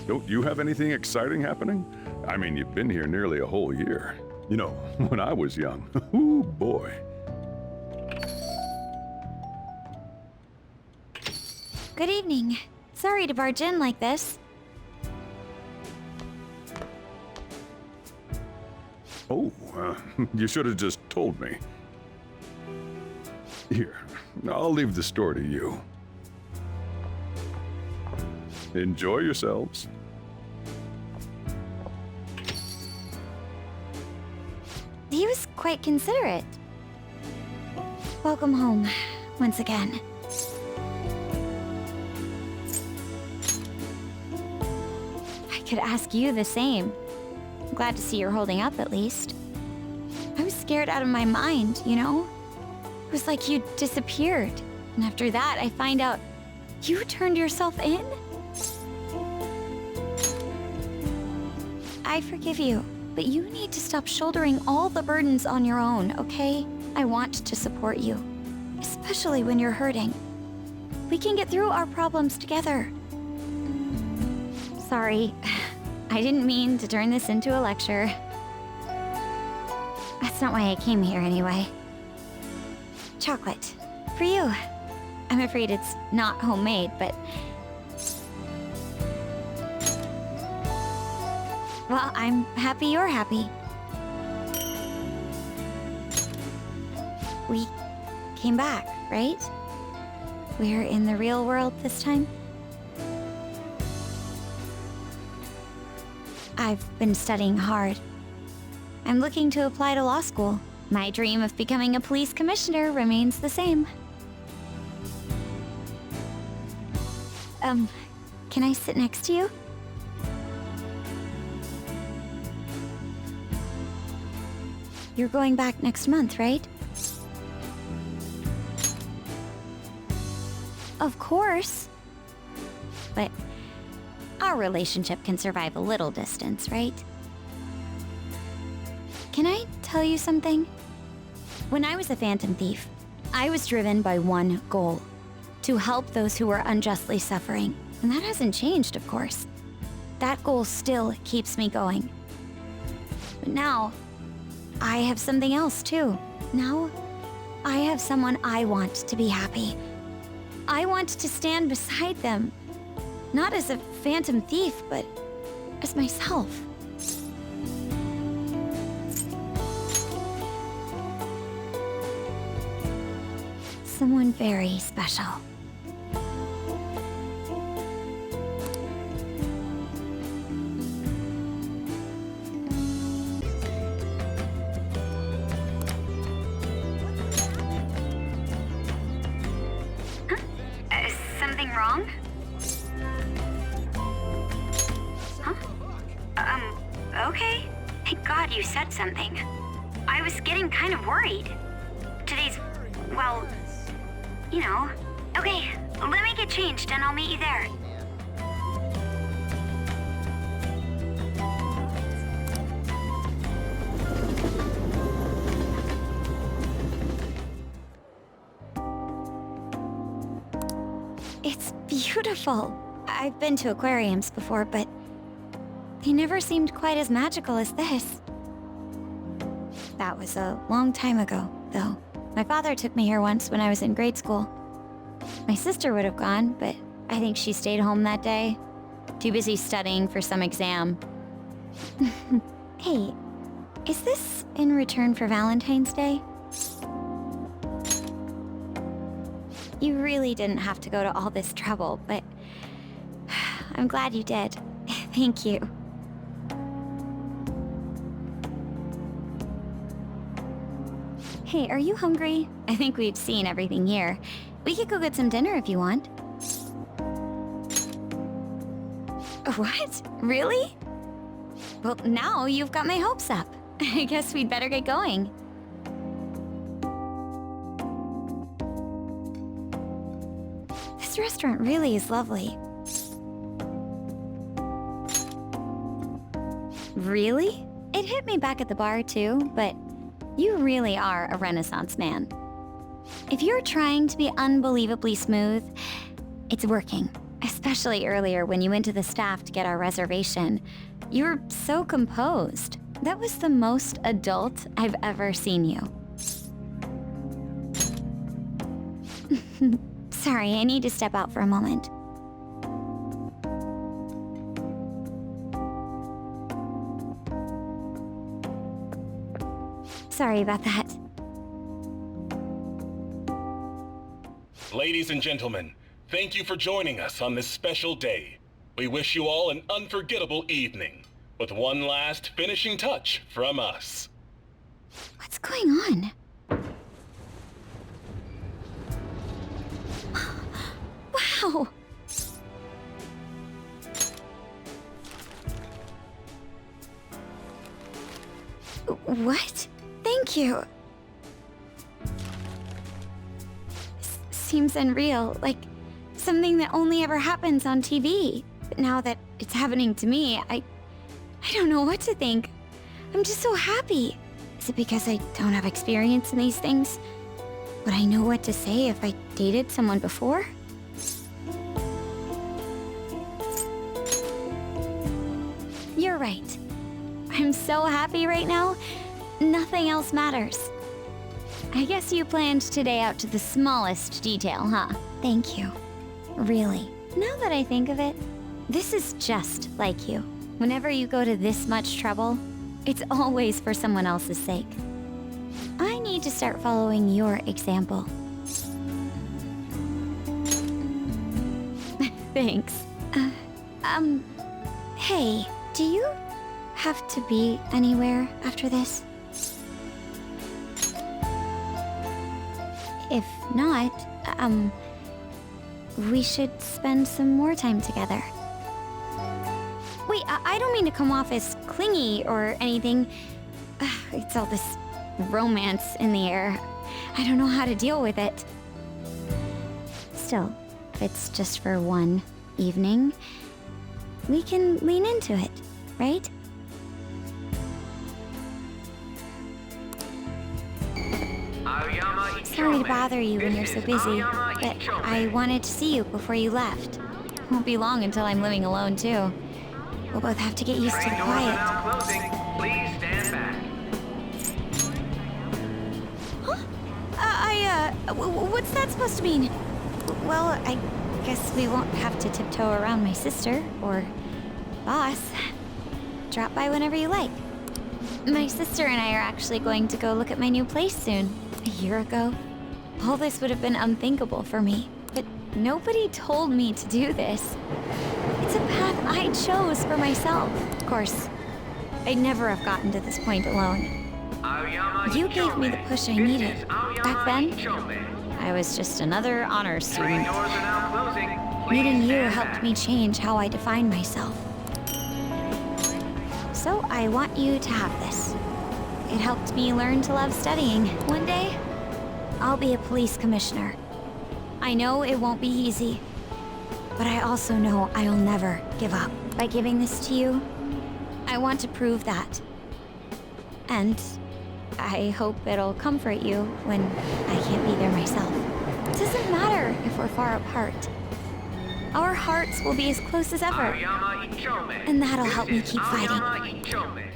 Don't you have anything exciting happening? I mean, you've been here nearly a whole year. You know, when I was young. Ooh, boy. Good evening. Sorry to barge in like this. Oh, you should have just told me. Here, I'll leave the store to you. Enjoy yourselves. He was quite considerate. Welcome home, once again. I could ask you the same. I'm glad to see you're holding up, at least. I was scared out of my mind, you know? It was like you disappeared. And after that, I find out you turned yourself in? I forgive you, but you need to stop shouldering all the burdens on your own, okay? I want to support you, especially when you're hurting. We can get through our problems together. Sorry, I didn't mean to turn this into a lecture. That's not why I came here anyway. Chocolate. For you. I'm afraid it's not homemade, but... Well, I'm happy you're happy. We came back, right? We're in the real world this time? I've been studying hard. I'm looking to apply to law school. My dream of becoming a police commissioner remains the same. Can I sit next to you? You're going back next month, right? Of course. But our relationship can survive a little distance, right? Can I tell you something? When I was a Phantom Thief, I was driven by one goal: to help those who were unjustly suffering. And that hasn't changed, of course. That goal still keeps me going. But now, I have something else too. Now, I have someone I want to be happy. I want to stand beside them. Not as a phantom thief, but as myself. Someone very special. Something wrong? Huh? Okay. Thank God you said something. I was getting kind of worried. Today's, well, you know. Okay, let me get changed and I'll meet you there. It's beautiful. I've been to aquariums before, but they never seemed quite as magical as this. That was a long time ago, though. My father took me here once when I was in grade school. My sister would have gone, but I think she stayed home that day. Too busy studying for some exam. Hey, is this in return for Valentine's Day? You really didn't have to go to all this trouble, but I'm glad you did. Thank you. Hey, are you hungry? I think we've seen everything here. We could go get some dinner if you want. What? Really? Well, now you've got my hopes up. I guess we'd better get going. This restaurant really is lovely. Really? It hit me back at the bar too, but you really are a Renaissance man. If you're trying to be unbelievably smooth, it's working. Especially earlier when you went to the staff to get our reservation. You were so composed. That was the most adult I've ever seen you. Sorry, I need to step out for a moment. Sorry about that. Ladies and gentlemen, thank you for joining us on this special day. We wish you all an unforgettable evening, with one last finishing touch from us. What's going on? Wow! What? Thank you. Seems unreal, like something that only ever happens on TV. But now that it's happening to me, I don't know what to think. I'm just so happy. Is it because I don't have experience in these things? Would I know what to say if I dated someone before? You're right. I'm so happy right now, nothing else matters. I guess you planned today out to the smallest detail, huh? Thank you. Really. Now that I think of it, this is just like you. Whenever you go to this much trouble, it's always for someone else's sake. I need to start following your example. Thanks. Hey, do you have to be anywhere after this? If not, we should spend some more time together. Wait, I don't mean to come off as clingy or anything. It's all this romance in the air. I don't know how to deal with it. Still, if it's just for one evening, we can lean into it, right? Sorry to bother you when you're so busy, but I wanted to see you before you left. It won't be long until I'm living alone, too. We'll both have to get used to the quiet. Please stand back. Huh? What's that supposed to mean? Well, I guess we won't have to tiptoe around my sister, or boss. Drop by whenever you like. My sister and I are actually going to go look at my new place soon. A year ago, all this would have been unthinkable for me. But nobody told me to do this. It's a path I chose for myself. Of course, I'd never have gotten to this point alone. You gave me the push I needed. Back then, I was just another honor student. Meeting you helped me change how I define myself. So I want you to have this. It helped me learn to love studying. One day, I'll be a police commissioner. I know it won't be easy, but I also know I'll never give up. By giving this to you, I want to prove that. And I hope it'll comfort you when I can't be there myself. It doesn't matter if we're far apart. Our hearts will be as close as ever. And that'll help me keep fighting.